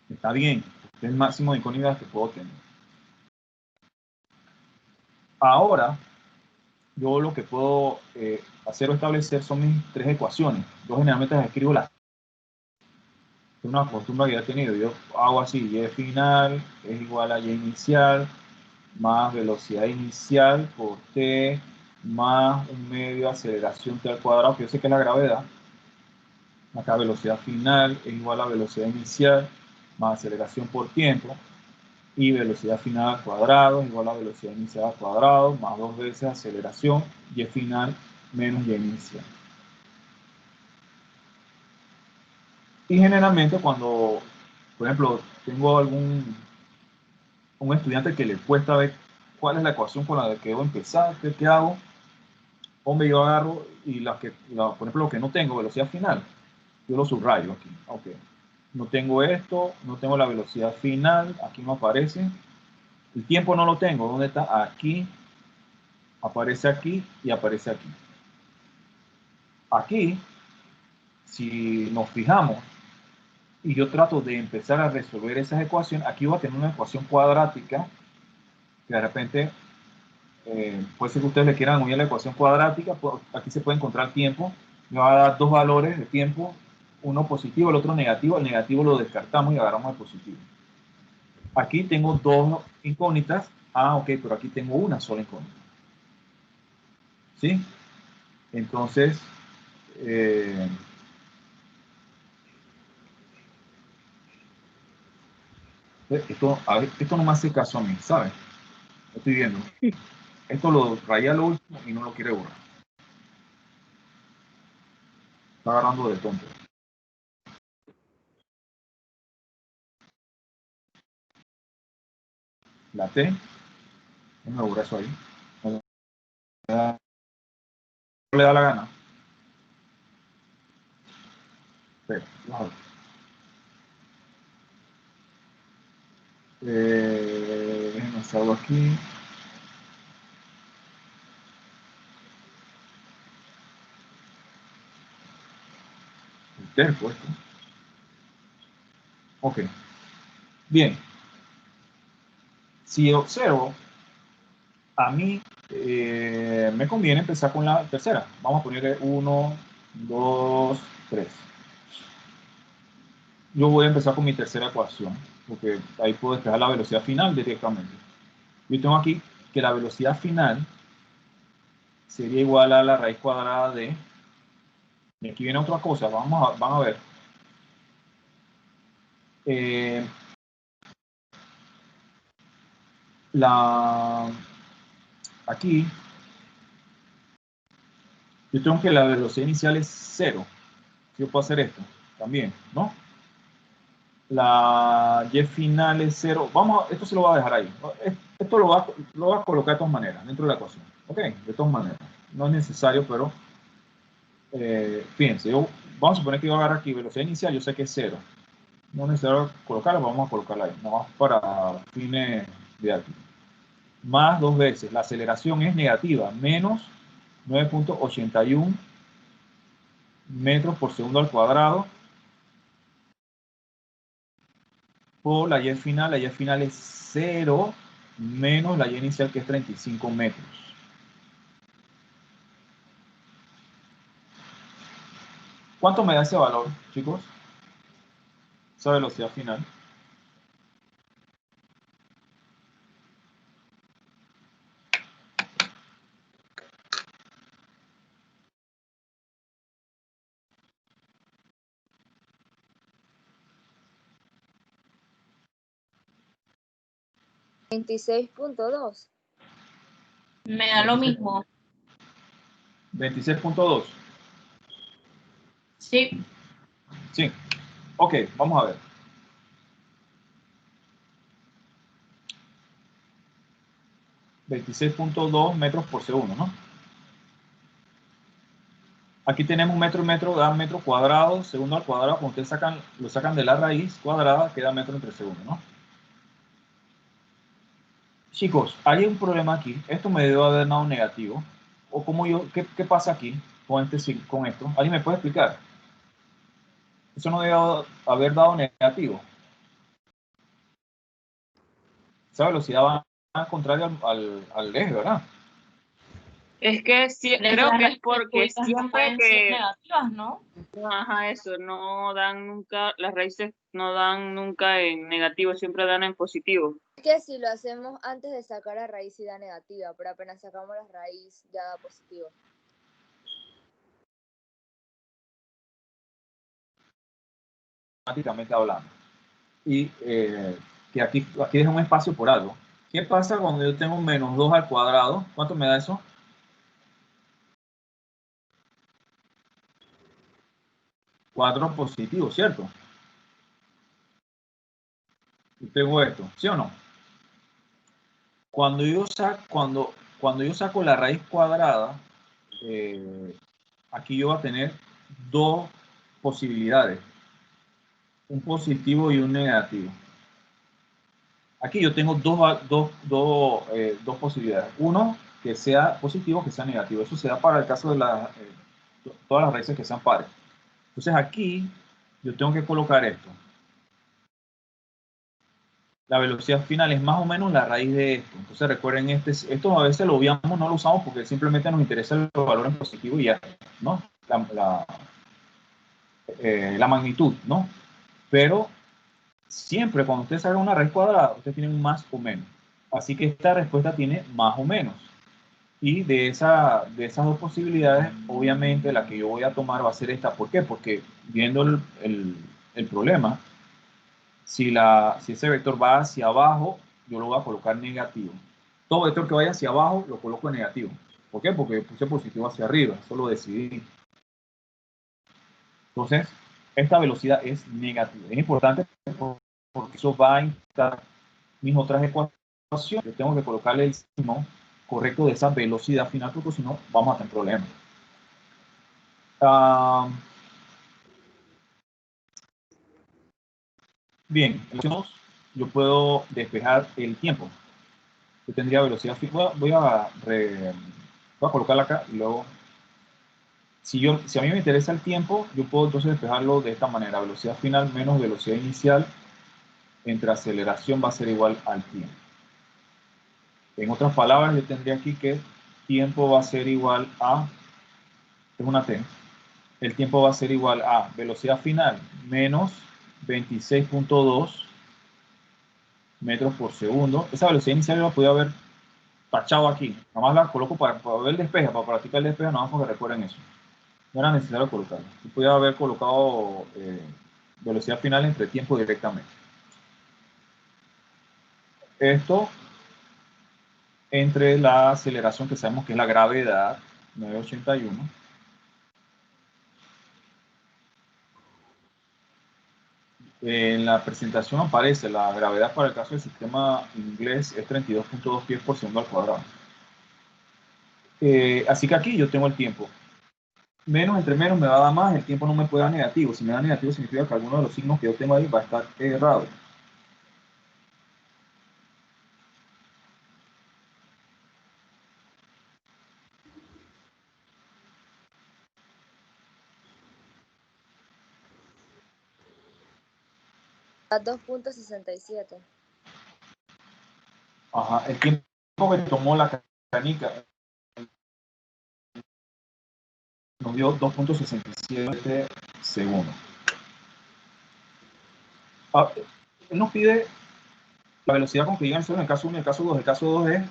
Está bien, es el máximo de incógnitas que puedo tener. Ahora, yo lo que puedo hacer o establecer son mis 3 ecuaciones. Yo generalmente las escribo las. Es una costumbre que ya he tenido. Yo hago así: Y final es igual a Y inicial más velocidad inicial por T más un medio aceleración T al cuadrado, que yo sé que es la gravedad. Acá velocidad final es igual a velocidad inicial más aceleración por tiempo. Y velocidad final al cuadrado es igual a velocidad inicial al cuadrado más 2 veces aceleración Y final menos Y inicial. Y generalmente cuando, por ejemplo, tengo un estudiante que le cuesta ver cuál es la ecuación con la que debo empezar, ¿qué hago? Hombre, yo agarro y por ejemplo, lo que no tengo, velocidad final, yo lo subrayo aquí. Ok. No tengo esto, no tengo la velocidad final, aquí no aparece. El tiempo no lo tengo, ¿dónde está? Aquí, aparece aquí y aparece aquí. Aquí, si nos fijamos, y yo trato de empezar a resolver esas ecuaciones, aquí voy a tener una ecuación cuadrática, que de repente, puede ser que ustedes le quieran unir la ecuación cuadrática, pues aquí se puede encontrar tiempo, me va a dar 2 valores de tiempo, uno positivo, el otro negativo, el negativo lo descartamos y agarramos el positivo. Aquí tengo 2 incógnitas, ok, pero aquí tengo una sola incógnita. ¿Sí? Entonces, esto no me hace caso a mí, ¿sabes? Lo estoy viendo. Esto lo rayé a lo último y no lo quiere borrar. Está agarrando de tonto. La T, no me borra eso ahí. No le da la gana. Pero, vamos a ver. Déjenme salgo aquí. El terco esto. Ok. Bien. Si observo, a mí me conviene empezar con la tercera. Vamos a ponerle 1, 2, 3. Yo voy a empezar con mi tercera ecuación, porque ahí puedo despejar la velocidad final directamente. Yo tengo aquí que la velocidad final sería igual a la raíz cuadrada de... Y aquí viene otra cosa, van a ver. Aquí, yo tengo que la velocidad inicial es 0. Yo puedo hacer esto también, ¿no? La Y final es 0. Esto se lo voy a dejar ahí. Esto lo voy a colocar de todas maneras, dentro de la ecuación. ¿Ok? De todas maneras. No es necesario, pero fíjense, vamos a suponer que yo agarro aquí velocidad inicial, yo sé que es 0. No es necesario colocarla, vamos a colocarla ahí, nomás para fines didácticos. Más 2 veces, la aceleración es negativa, menos 9.81 metros por segundo al cuadrado por la Y final. La Y final es 0 menos la Y inicial, que es 35 metros. ¿Cuánto me da ese valor, chicos? Esa velocidad final. 26.2. Me da lo mismo. 26.2. Sí. Sí. Ok, vamos a ver. $26.2 metros por segundo, ¿no? Aquí tenemos metro y metro, da metro cuadrado, segundo al cuadrado. Cuando ustedes lo sacan de la raíz cuadrada, queda metro entre segundo, ¿no? Chicos, hay un problema aquí. Esto me debe haber dado negativo. O como yo, ¿qué pasa aquí con esto? ¿Alguien me puede explicar? Eso no debe haber dado negativo. Esa velocidad va contraria al eje, ¿verdad? Es que creo que es porque no siempre pueden ser que... negativas, ¿no? Ajá, eso, no dan nunca, las raíces no dan nunca en negativo, siempre dan en positivo. Es que si lo hacemos antes de sacar la raíz sí da negativa, pero apenas sacamos la raíz ya da positivo. Matemáticamente hablando. Y que aquí deja un espacio por algo. ¿Qué pasa cuando yo tengo menos 2 al cuadrado? ¿Cuánto me da eso? 4 positivo, ¿cierto? Y tengo esto, ¿sí o no? Cuando yo saco la raíz cuadrada, aquí yo voy a tener dos posibilidades, un positivo y un negativo. Aquí yo tengo dos posibilidades. Uno, que sea positivo, que sea negativo. Eso se da para el caso de todas las raíces que sean pares. Entonces aquí yo tengo que colocar esto. La velocidad final es más o menos la raíz de esto. Entonces recuerden, esto a veces lo obviamos, no lo usamos porque simplemente nos interesa el valor en positivo y ya, ¿no? La magnitud, ¿no? Pero siempre cuando ustedes hagan una raíz cuadrada, ustedes tienen un más o menos. Así que esta respuesta tiene más o menos. Y de esas dos posibilidades, obviamente la que yo voy a tomar va a ser esta. ¿Por qué? Porque viendo el problema, si ese vector va hacia abajo, yo lo voy a colocar negativo. Todo vector que vaya hacia abajo, lo coloco en negativo. ¿Por qué? Porque puse positivo hacia arriba. Eso lo decidí. Entonces, esta velocidad es negativa. Es importante porque eso va a impactar mis otras ecuaciones. Yo tengo que colocarle el signo correcto de esa velocidad final, porque si no, vamos a tener problemas. Bien, yo puedo despejar el tiempo. Yo tendría velocidad final. Voy a colocarla acá y luego, si a mí me interesa el tiempo, yo puedo entonces despejarlo de esta manera. Velocidad final menos velocidad inicial entre aceleración va a ser igual al tiempo. En otras palabras, yo tendría aquí que tiempo va a ser igual a, es una T, el tiempo va a ser igual a velocidad final menos 26.2 metros por segundo. Esa velocidad inicial yo la podía haber tachado aquí. Nada más la coloco para ver el despeje, para practicar el despeje, nada más porque recuerden eso. No era necesario colocarlo. Yo podía haber colocado velocidad final entre tiempo directamente. Esto entre la aceleración que sabemos que es la gravedad, 981. En la presentación aparece la gravedad para el caso del sistema inglés es 32.2 pies por segundo al cuadrado. Así que aquí yo tengo el tiempo. Menos entre menos me va a dar más, el tiempo no me puede dar negativo. Si me da negativo significa que alguno de los signos que yo tengo ahí va a estar errado. A 2.67. Ajá, el tiempo que tomó la canica nos dio 2.67 segundos. Él nos pide la velocidad con que llegan en el caso 1 y el caso 2. El caso 2 es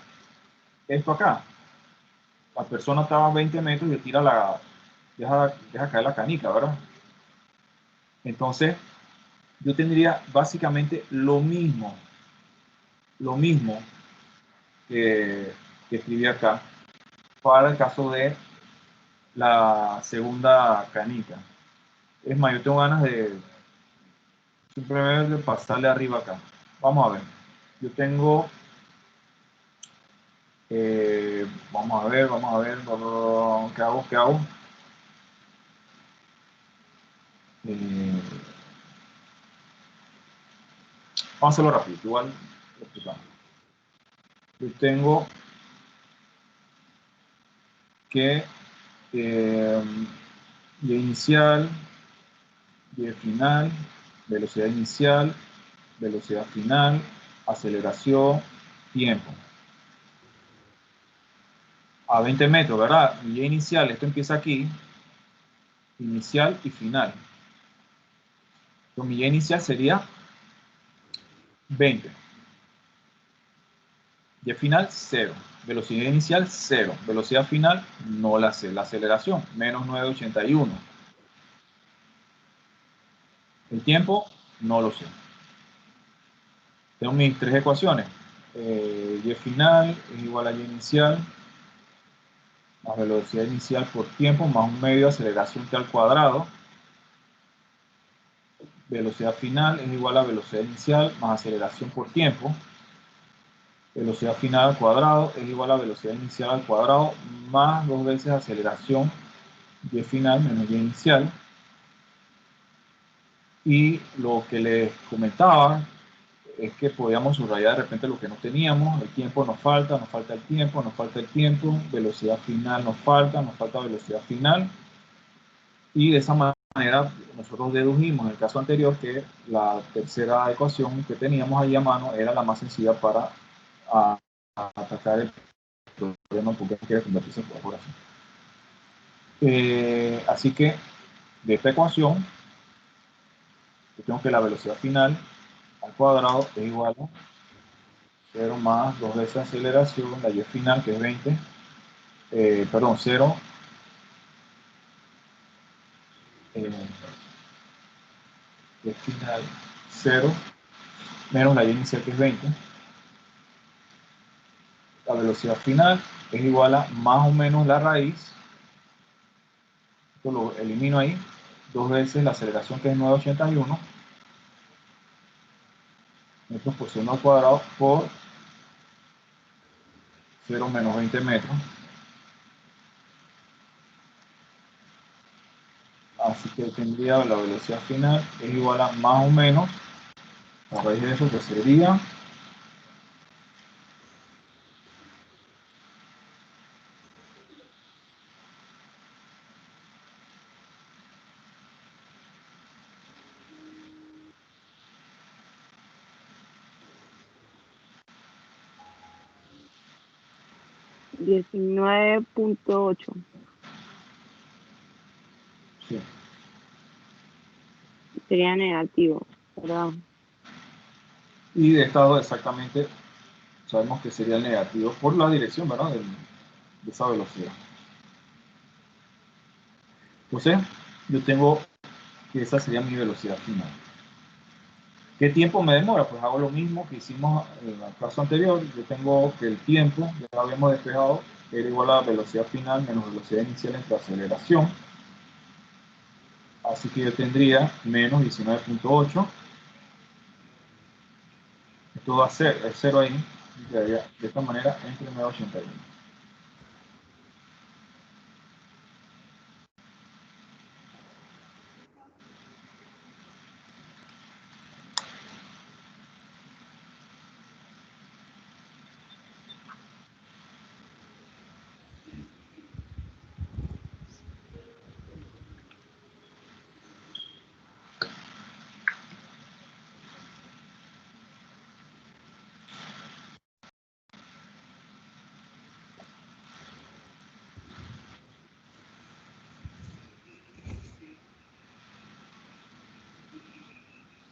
esto acá. La persona estaba a 20 metros y le tira deja caer la canica, ¿verdad? Entonces, yo tendría básicamente lo mismo que escribí acá para el caso de la segunda canica. Es más, yo tengo ganas de simplemente pasarle arriba acá. Vamos a ver. Yo tengo... vamos a ver. ¿Qué hago? Vamos a hacerlo rápido. Igual lo explicamos. Yo tengo que y inicial, y final, velocidad inicial, velocidad final, aceleración, tiempo. A 20 metros, ¿verdad? Y inicial, esto empieza aquí, inicial y final. Entonces, mi inicial sería 20. Y final, 0. Velocidad inicial, 0. Velocidad final, no la sé. La aceleración, menos 981. El tiempo, no lo sé. Tengo mis tres ecuaciones. Y final es igual a y inicial más velocidad inicial por tiempo más un medio de aceleración t al cuadrado. Velocidad final es igual a velocidad inicial más aceleración por tiempo. Velocidad final al cuadrado es igual a velocidad inicial al cuadrado más 2 veces aceleración y final menos y inicial. Y lo que les comentaba es que podíamos subrayar de repente lo que no teníamos. El tiempo nos falta el tiempo, nos falta el tiempo. Velocidad final nos falta velocidad final. Y de esa manera nosotros dedujimos en el caso anterior que la tercera ecuación que teníamos ahí a mano era la más sencilla para atacar el problema porque quiere convertirse en corporación. Así que de esta ecuación yo tengo que la velocidad final al cuadrado es igual a 0 más 2 veces aceleración, la y final que es 20, 0, y final 0, menos la y inicial que es 20. La velocidad final es igual a más o menos la raíz, esto lo elimino ahí, 2 veces la aceleración que es 981, metros por segundo al cuadrado por 0 menos 20 metros. Así que tendría la velocidad final es igual a más o menos la raíz de eso que sería 19.8. sí. Sería negativo, ¿verdad? Y de estado exactamente sabemos que sería el negativo por la dirección, ¿verdad? De esa velocidad. Entonces, yo tengo que esa sería mi velocidad final. ¿Qué tiempo me demora? Pues hago lo mismo que hicimos en el caso anterior. Yo tengo que el tiempo, ya lo habíamos despejado, era igual a la velocidad final menos velocidad inicial entre aceleración. Así que yo tendría menos 19.8. Esto va a ser el 0 ahí, y quedaría de esta manera entre 981.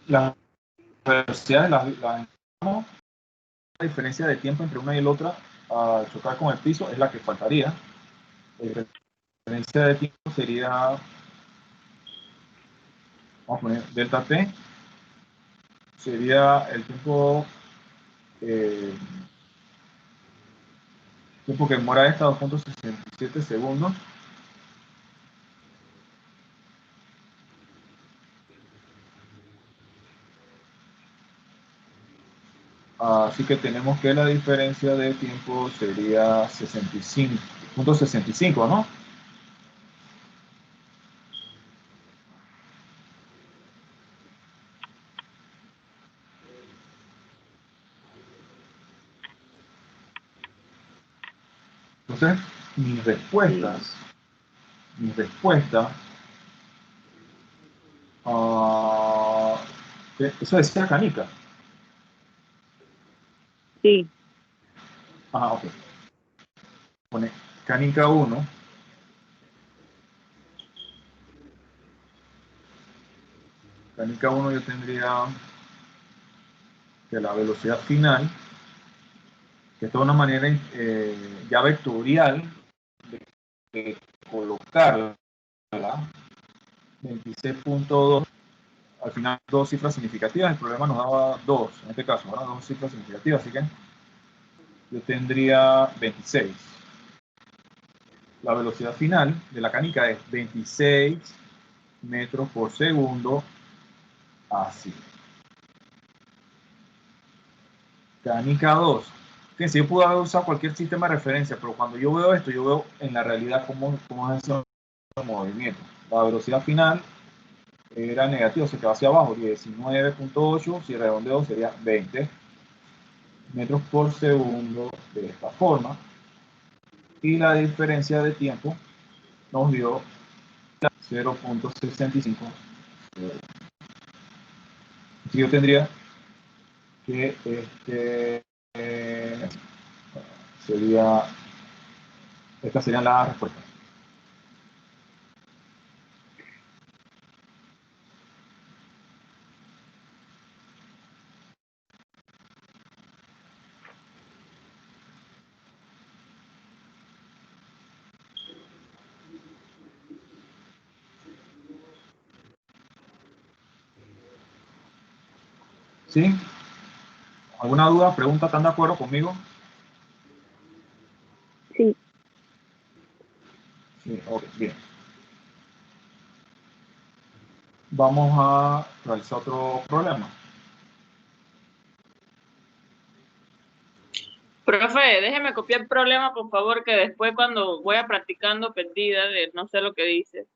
Las velocidades la diferencia de tiempo entre una y la otra al chocar con el piso es la que faltaría. La diferencia de tiempo sería, vamos a poner delta t, sería el tiempo Tiempo que demora esta 2.67 segundos. Así que tenemos que la diferencia de tiempo sería 65.65, ¿no? Entonces, mi respuesta, eso decía Canica. Sí. Ajá, ok. Pone Canica 1. Canica 1 yo tendría que la velocidad final, que es de una manera ya vectorial de colocarla, 26.2, al final dos cifras significativas, el problema nos daba dos, en este caso, ¿verdad? Dos cifras significativas, así que yo tendría 26. La velocidad final de la canica es 26 metros por segundo, así. Canica 2. Que si yo pude haber usado cualquier sistema de referencia, pero cuando yo veo esto, yo veo en la realidad cómo es ese movimiento. La velocidad final era negativa, se quedó hacia abajo, 19.8, si redondeo sería 20 metros por segundo de esta forma. Y la diferencia de tiempo nos dio 0.65. Yo tendría que estas serían las respuestas. ¿Sí? ¿Alguna duda, pregunta? ¿Están de acuerdo conmigo? Sí. Sí, ok, bien. Vamos a realizar otro problema. Profe, déjeme copiar el problema, por favor, que después cuando voy a practicando perdida, no sé lo que dice.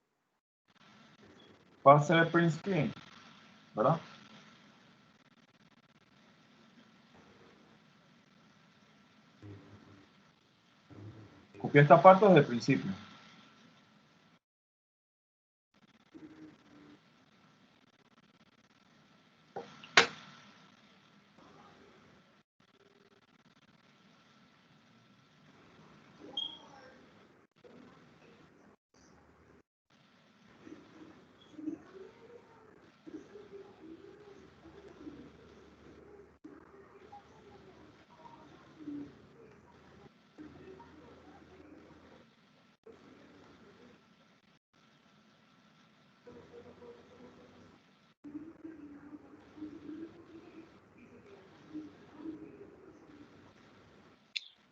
Va a ser print screen, ¿verdad? Copié esta parte desde el principio.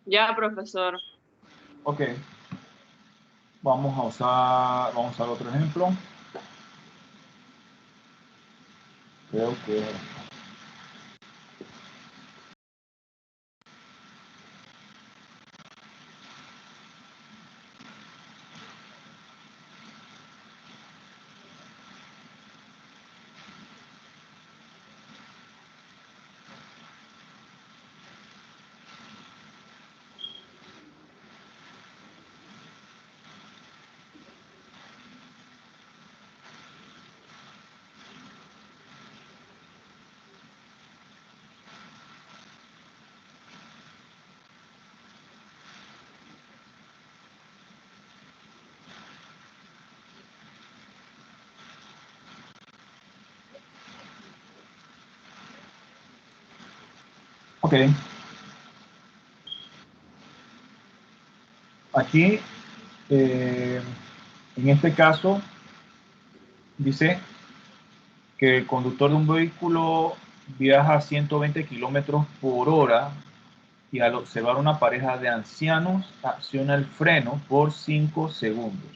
Ya, profesor. Ok. Vamos a usar otro ejemplo. Creo que ok. Aquí, en este caso, dice que el conductor de un vehículo viaja a 120 kilómetros por hora y al observar una pareja de ancianos, acciona el freno por 5 segundos.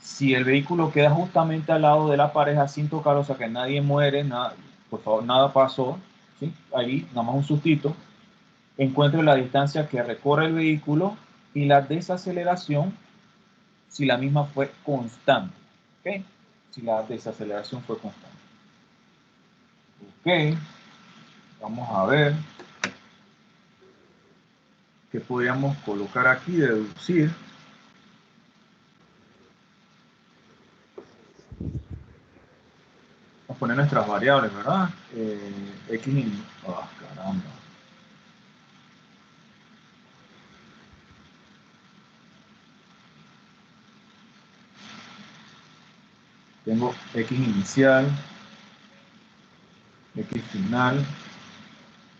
Si el vehículo queda justamente al lado de la pareja sin tocar, o sea que nadie muere, nada, por favor, nada pasó, ¿sí? Ahí, nada más un sustito, encuentre la distancia que recorre el vehículo y la desaceleración si la misma fue constante. ¿Ok? Si la desaceleración fue constante. Ok. Vamos a ver qué podríamos colocar aquí, deducir. Vamos a poner nuestras variables, ¿verdad? X y... Ah, caramba. Tengo X inicial, X final,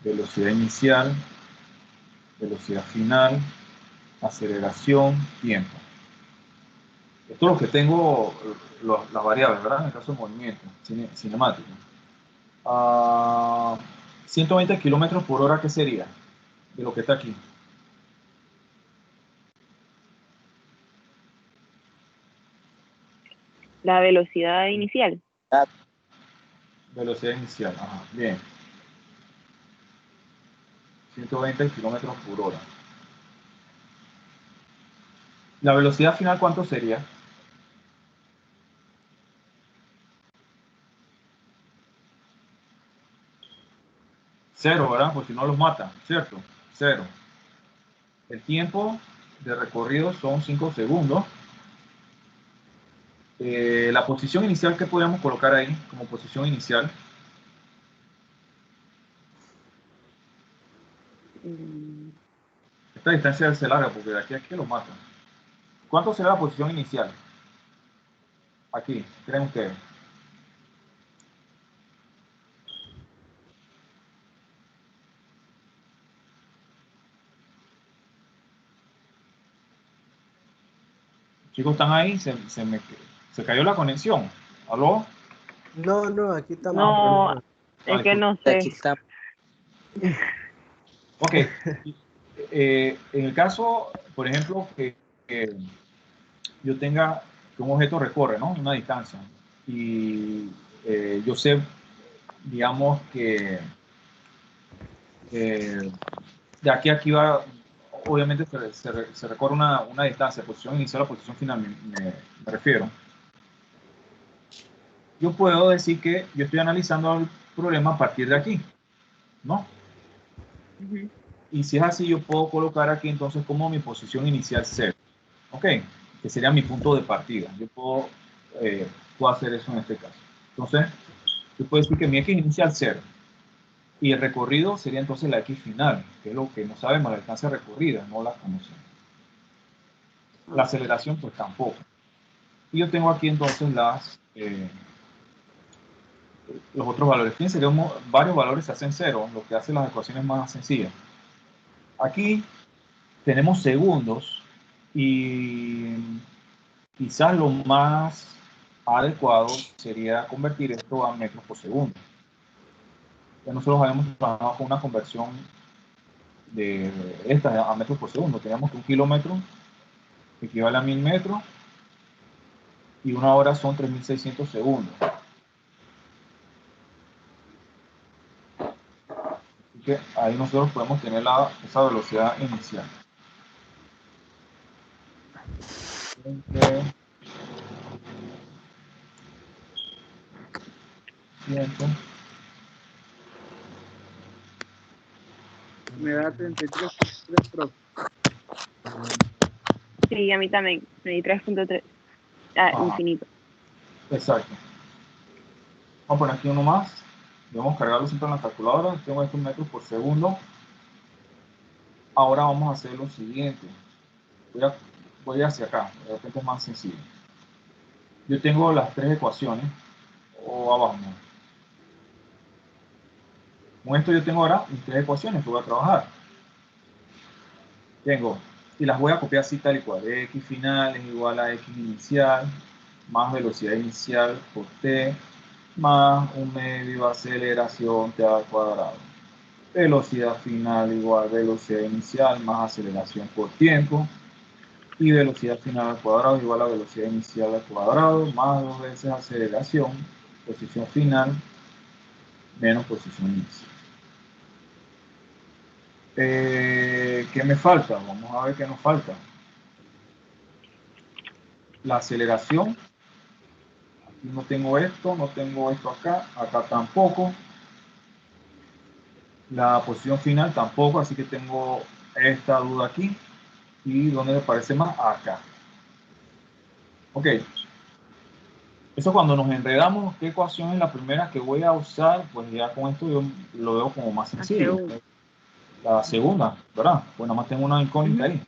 velocidad inicial, velocidad final, aceleración, tiempo. Esto es lo que tengo, las variables, ¿verdad? En el caso de movimiento cinemático. 120 kilómetros por hora, ¿qué sería? De lo que está aquí. La velocidad inicial. Velocidad inicial, ajá, bien. 120 kilómetros por hora. La velocidad final, ¿cuánto sería? Cero, ¿verdad? Porque si no los mata, ¿cierto? Cero. El tiempo de recorrido son 5 segundos. La posición inicial que podríamos colocar ahí como posición inicial. Esta distancia se larga porque de aquí a aquí lo mata. ¿Cuánto será la posición inicial? Aquí, ¿creen ustedes? Chicos, ¿están ahí? Se cayó la conexión. ¿Aló? No, no, aquí estamos. No, es que no sé. Aquí estamos. Ok. En el caso, por ejemplo, que yo tenga que un objeto recorre, ¿no? Una distancia. Y yo sé, digamos que de aquí a aquí va, obviamente se recorre una distancia, posición inicial a posición final, me refiero. Yo puedo decir que yo estoy analizando el problema a partir de aquí, ¿no? Y si es así, yo puedo colocar aquí entonces como mi posición inicial 0, ¿ok? Que sería mi punto de partida. Yo puedo hacer eso en este caso. Entonces, yo puedo decir que mi X inicial 0. Y el recorrido sería entonces la X final, que es lo que no sabemos, la distancia recorrida, no la conocemos. La aceleración, pues tampoco. Y yo tengo aquí entonces los otros valores. Fíjense que varios valores se hacen 0, lo que hace las ecuaciones más sencillas. Aquí tenemos segundos y quizás lo más adecuado sería convertir esto a metros por segundo. Ya nosotros habíamos trabajado con una conversión de esta a metros por segundo. Teníamos que 1 kilómetro equivale a 1000 metros y 1 hora son 3600 segundos. Así que ahí nosotros podemos tener esa velocidad inicial. 20, 100. Me da 33, profe. Sí, a mí también. Me di 3.3. Infinito. Exacto. Vamos a poner aquí uno más. Debemos cargarlo siempre en la calculadora. Tengo estos metros por segundo. Ahora vamos a hacer lo siguiente. Voy hacia acá. De repente es más sencillo. Yo tengo las 3 ecuaciones. O abajo. ¿No? Con esto yo tengo ahora mis 3 ecuaciones que voy a trabajar. Tengo, y las voy a copiar así tal y cual. X final es igual a X inicial más velocidad inicial por T más un medio aceleración T al cuadrado. ¿Ok? Velocidad final igual velocidad inicial más aceleración por tiempo. Y velocidad final al cuadrado igual a velocidad inicial al cuadrado más 2 veces aceleración, posición final, menos posición inicial. ¿Qué me falta? Vamos a ver qué nos falta. La aceleración. Aquí no tengo esto acá, acá tampoco. La posición final tampoco, así que tengo esta duda aquí. ¿Y dónde me parece más? Acá. Ok. Eso cuando nos enredamos, ¿qué ecuación es la primera que voy a usar? Pues ya con esto yo lo veo como más sencillo. La segunda, ¿verdad? Pues nada más tengo una incógnita ahí.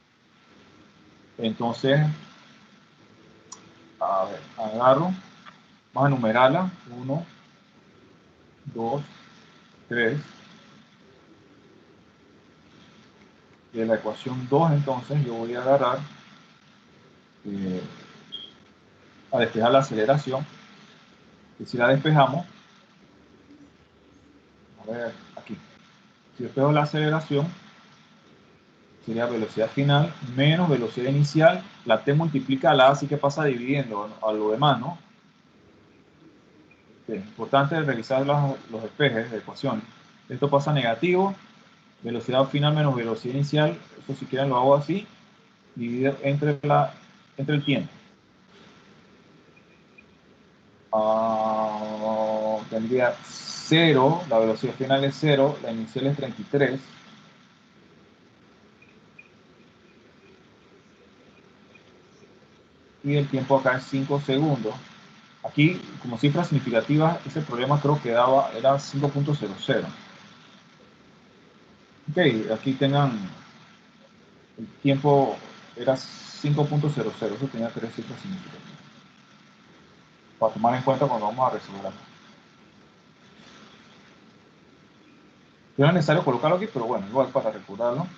Entonces, a ver, agarro, vamos a enumerarla. 1, 2, 3. De la ecuación 2, entonces, yo voy a agarrar a despejar la aceleración. Y si la despejamos, a ver, aquí. Si despejo la aceleración, sería velocidad final menos velocidad inicial. La T multiplica a la A, así que pasa dividiendo a lo demás, ¿no? Es importante revisar los despejes de ecuaciones. Esto pasa negativo, velocidad final menos velocidad inicial. Eso si quieren lo hago así, dividido entre el tiempo. Tendría 0, la velocidad final es 0, la inicial es 33. Y el tiempo acá es 5 segundos. Aquí, como cifras significativas, ese problema creo que era 5.00. Ok, aquí tengan el tiempo, era 5.00, eso tenía 3 cifras significativas. Para tomar en cuenta cuando vamos a resolver acá. No es necesario colocarlo aquí, pero bueno, igual para recordarlo.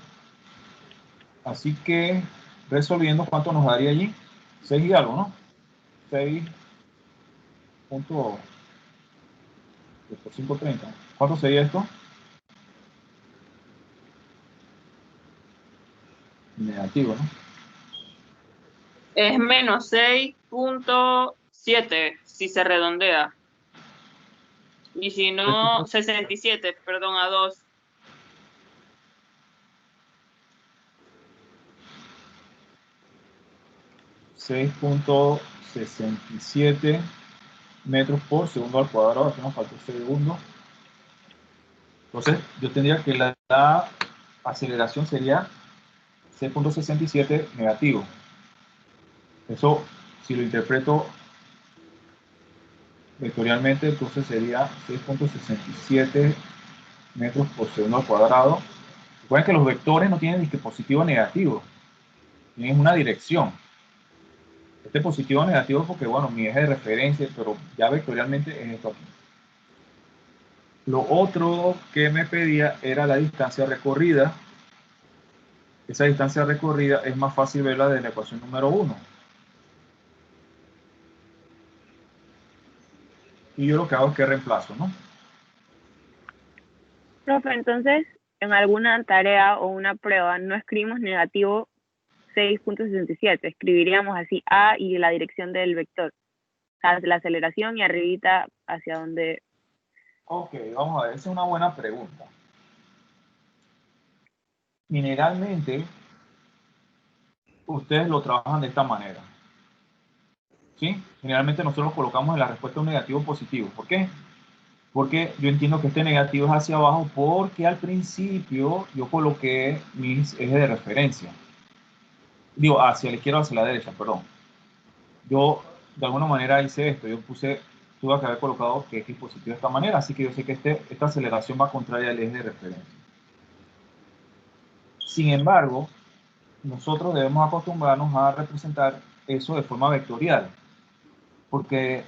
Así que, resolviendo, ¿cuánto nos daría allí? 6 y algo, ¿no? 6 punto por 530. ¿Cuánto sería esto? Negativo, ¿no? Es menos 6.7 si se redondea. Y si no, 67, perdón, a 2. .67 metros por segundo al cuadrado. Aquí nos falta segundo. Entonces, yo tendría que la aceleración sería 6.67 negativo. Eso, si lo interpreto vectorialmente, entonces sería 6.67 metros por segundo al cuadrado. Recuerden que los vectores no tienen positivo o negativo, tienen una dirección. Este positivo o negativo es porque, bueno, mi eje de referencia, pero ya vectorialmente es esto aquí. Lo otro que me pedía era la distancia recorrida. Esa distancia recorrida es más fácil verla de la ecuación número 1. Y yo lo que hago es que reemplazo, ¿no? Profe, entonces, en alguna tarea o una prueba no escribimos negativo 6.67, escribiríamos así A y la dirección del vector. O sea, la aceleración y arribita hacia donde... Ok, vamos a ver, esa es una buena pregunta. Generalmente, ustedes lo trabajan de esta manera. ¿Sí? Generalmente nosotros colocamos en la respuesta un negativo positivo. ¿Por qué? Porque yo entiendo que este negativo es hacia abajo porque al principio yo coloqué mis ejes de referencia. Digo, hacia la izquierda o hacia la derecha, perdón. Yo de alguna manera hice esto. Tuve que haber colocado que X positivo de esta manera, así que yo sé que esta aceleración va contraria al eje de referencia. Sin embargo, nosotros debemos acostumbrarnos a representar eso de forma vectorial. Porque,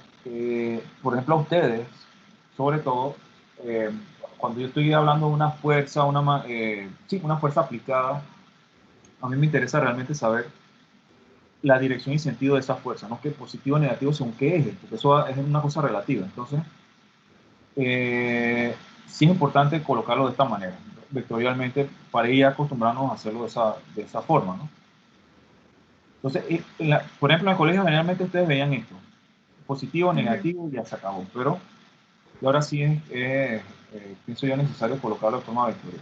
por ejemplo, a ustedes, sobre todo, cuando yo estoy hablando de una fuerza, una fuerza aplicada, a mí me interesa realmente saber la dirección y sentido de esa fuerza, no que positivo o negativo según qué eje, porque eso es una cosa relativa. Entonces, sí es importante colocarlo de esta manera. vectorialmente para ir acostumbrarnos a hacerlo de esa forma, ¿no? Entonces, por ejemplo, en el colegio generalmente ustedes veían esto, positivo, negativo, ya se acabó, pero ahora sí pienso yo necesario colocarlo de forma vectorial.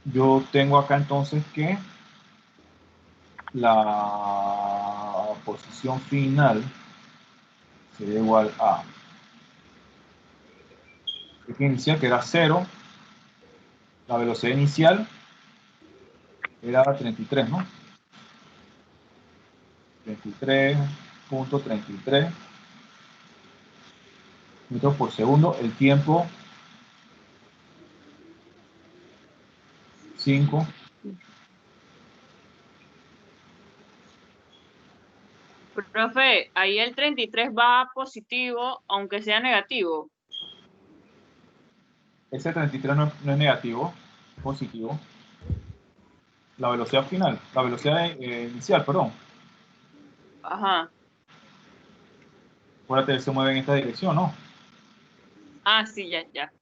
Yo tengo acá entonces que la posición final sería igual a X inicial, que era 0, la velocidad inicial era 33, ¿no? 33.33 metros por segundo, el tiempo 5. Profe, ahí el 33 va positivo, aunque sea negativo. Ese 33 no es negativo, positivo. La velocidad final, la velocidad inicial, perdón. Ajá. Acuérdate, se mueve en esta dirección, ¿no? Ah, sí, ya.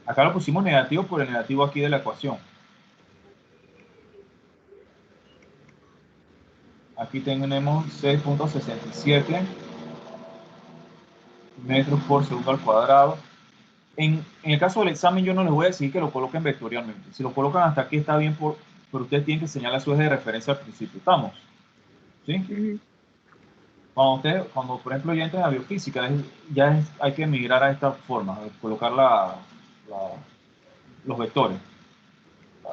Acá lo pusimos negativo por el negativo aquí de la ecuación. Aquí tenemos 6.67 metros por segundo al cuadrado. En el caso del examen yo no les voy a decir que lo coloquen vectorialmente. Si lo colocan hasta aquí está bien, pero ustedes tienen que señalar su eje de referencia al principio. ¿Estamos? ¿Sí? Cuando por ejemplo ya entran a biofísica, hay que migrar a esta forma, de colocar los vectores.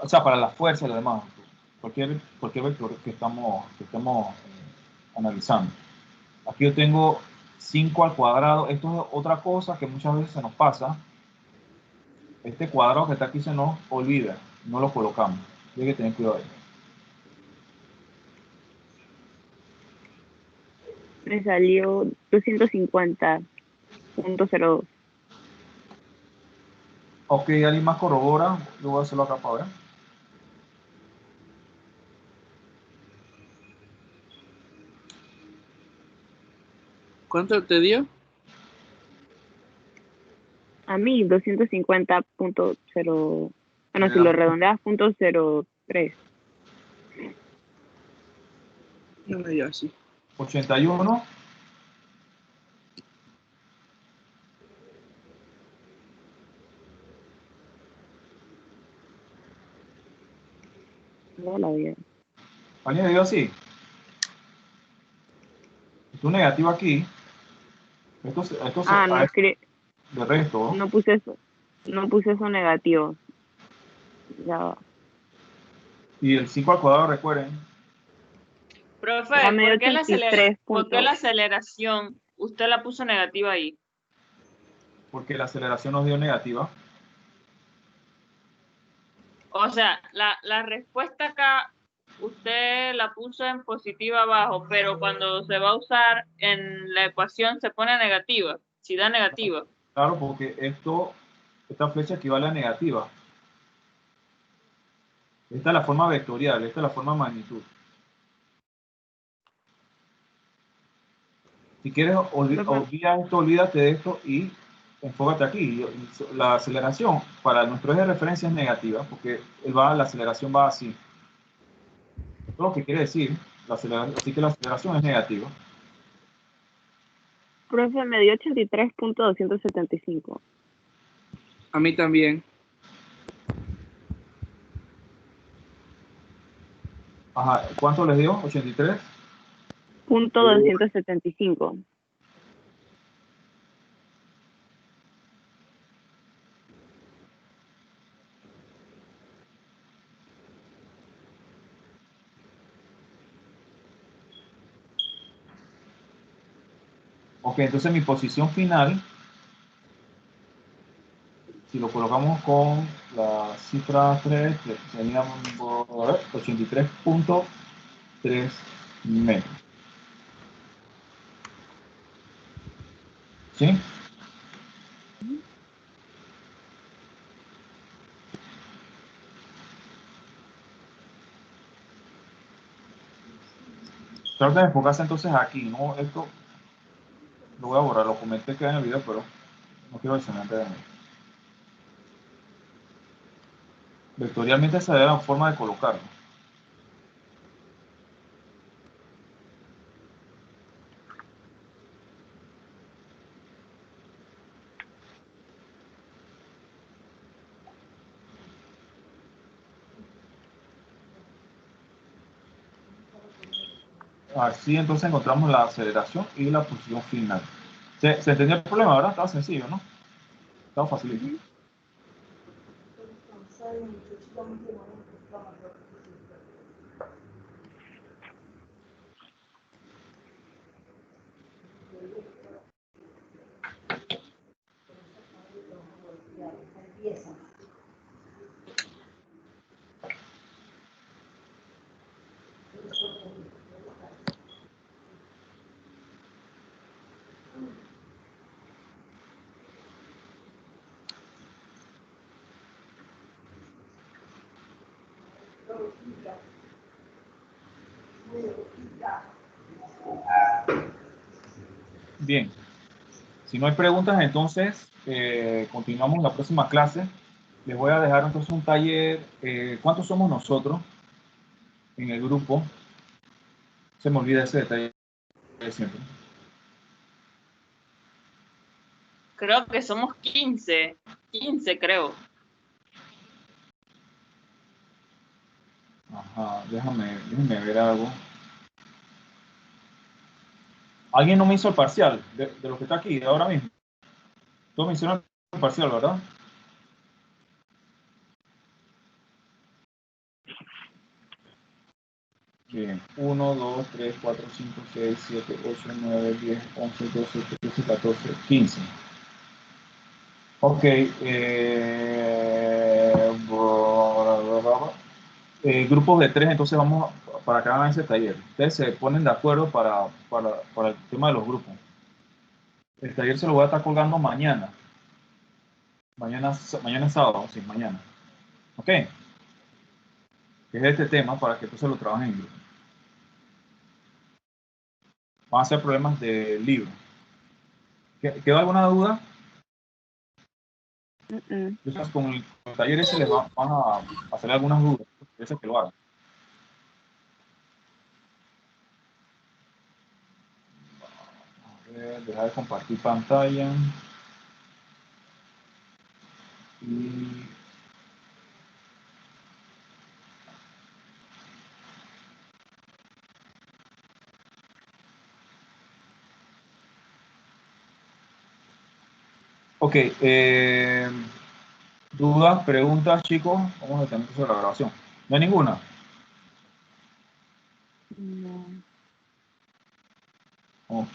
O sea, para la fuerza y lo demás. Cualquier vector que estemos analizando. Aquí yo tengo 5 al cuadrado. Esto es otra cosa que muchas veces se nos pasa. Este cuadrado que está aquí se nos olvida. No lo colocamos. Hay que tener cuidado ahí. Me salió 250.02. Ok, alguien más corrobora. Yo voy a hacerlo acá para ver. ¿Cuánto te dio? A mí 250.0. Bueno, si lo redondeas, .03. No me dio así. 81. No la vi. ¿Alguien le dio así? Es un negativo aquí. Esto No escribí. de resto. No puse eso. No puse eso negativo. Ya va. Y el 5 al cuadrado, recuerden. Profe, Ya me dio ¿por qué la aceleración usted la puso negativa ahí? Porque la aceleración nos dio negativa. O sea, la respuesta acá usted la puso en positiva abajo, pero cuando se va a usar en la ecuación se pone negativa, si da negativa. Claro, porque esta flecha equivale a negativa. Esta es la forma vectorial, esta es la forma magnitud. Si quieres, olvídate de esto y enfócate aquí. La aceleración para nuestro eje de referencia es negativa, porque la aceleración va así. Eso es lo que quiere decir, así que la aceleración es negativa. Profe, me dio 83.275. A mí también. Ajá, ¿cuánto les dio? 83. .275. Ok, entonces mi posición final, si lo colocamos con la cifra 3, sería 83.3 metros. ¿Sí? Trata de enfocarse entonces aquí, ¿no? Esto lo voy a borrar, lo comenté que en el video, pero No quiero que se me enreden. Vectorialmente esa es la forma de colocarlo. Así entonces encontramos la aceleración y la posición final. ¿Se entendió el problema, verdad? Estaba sencillo, ¿no? Estaba facilito. Bien, si no hay preguntas, entonces continuamos la próxima clase. Les voy a dejar entonces un taller. ¿Cuántos somos nosotros en el grupo? Se me olvida ese detalle siempre. Creo que somos 15. 15 creo. Ajá, déjame ver algo. ¿Alguien no me hizo el parcial de lo que está aquí de ahora mismo? Todos me hicieron el parcial, ¿verdad? Bien, 1, 2, 3, 4, 5, 6, 7, 8, 9, 10, 11, 12, 13, 14, 15. Ok, grupos de 3, entonces vamos para que hagan ese taller. Ustedes se ponen de acuerdo para el tema de los grupos. El taller se lo voy a estar colgando mañana. Mañana es sábado, sí, mañana. Ok. Que es este tema para que entonces lo trabajen en grupo. Van a ser problemas de libro. ¿Quedó alguna duda? Entonces, con el taller ese les van a hacer algunas dudas. Ese que lo hagan. A ver, dejar de compartir pantalla. Y ok, dudas, preguntas, chicos. Vamos a tener que hacer la grabación. ¿No hay ninguna? No. Ok.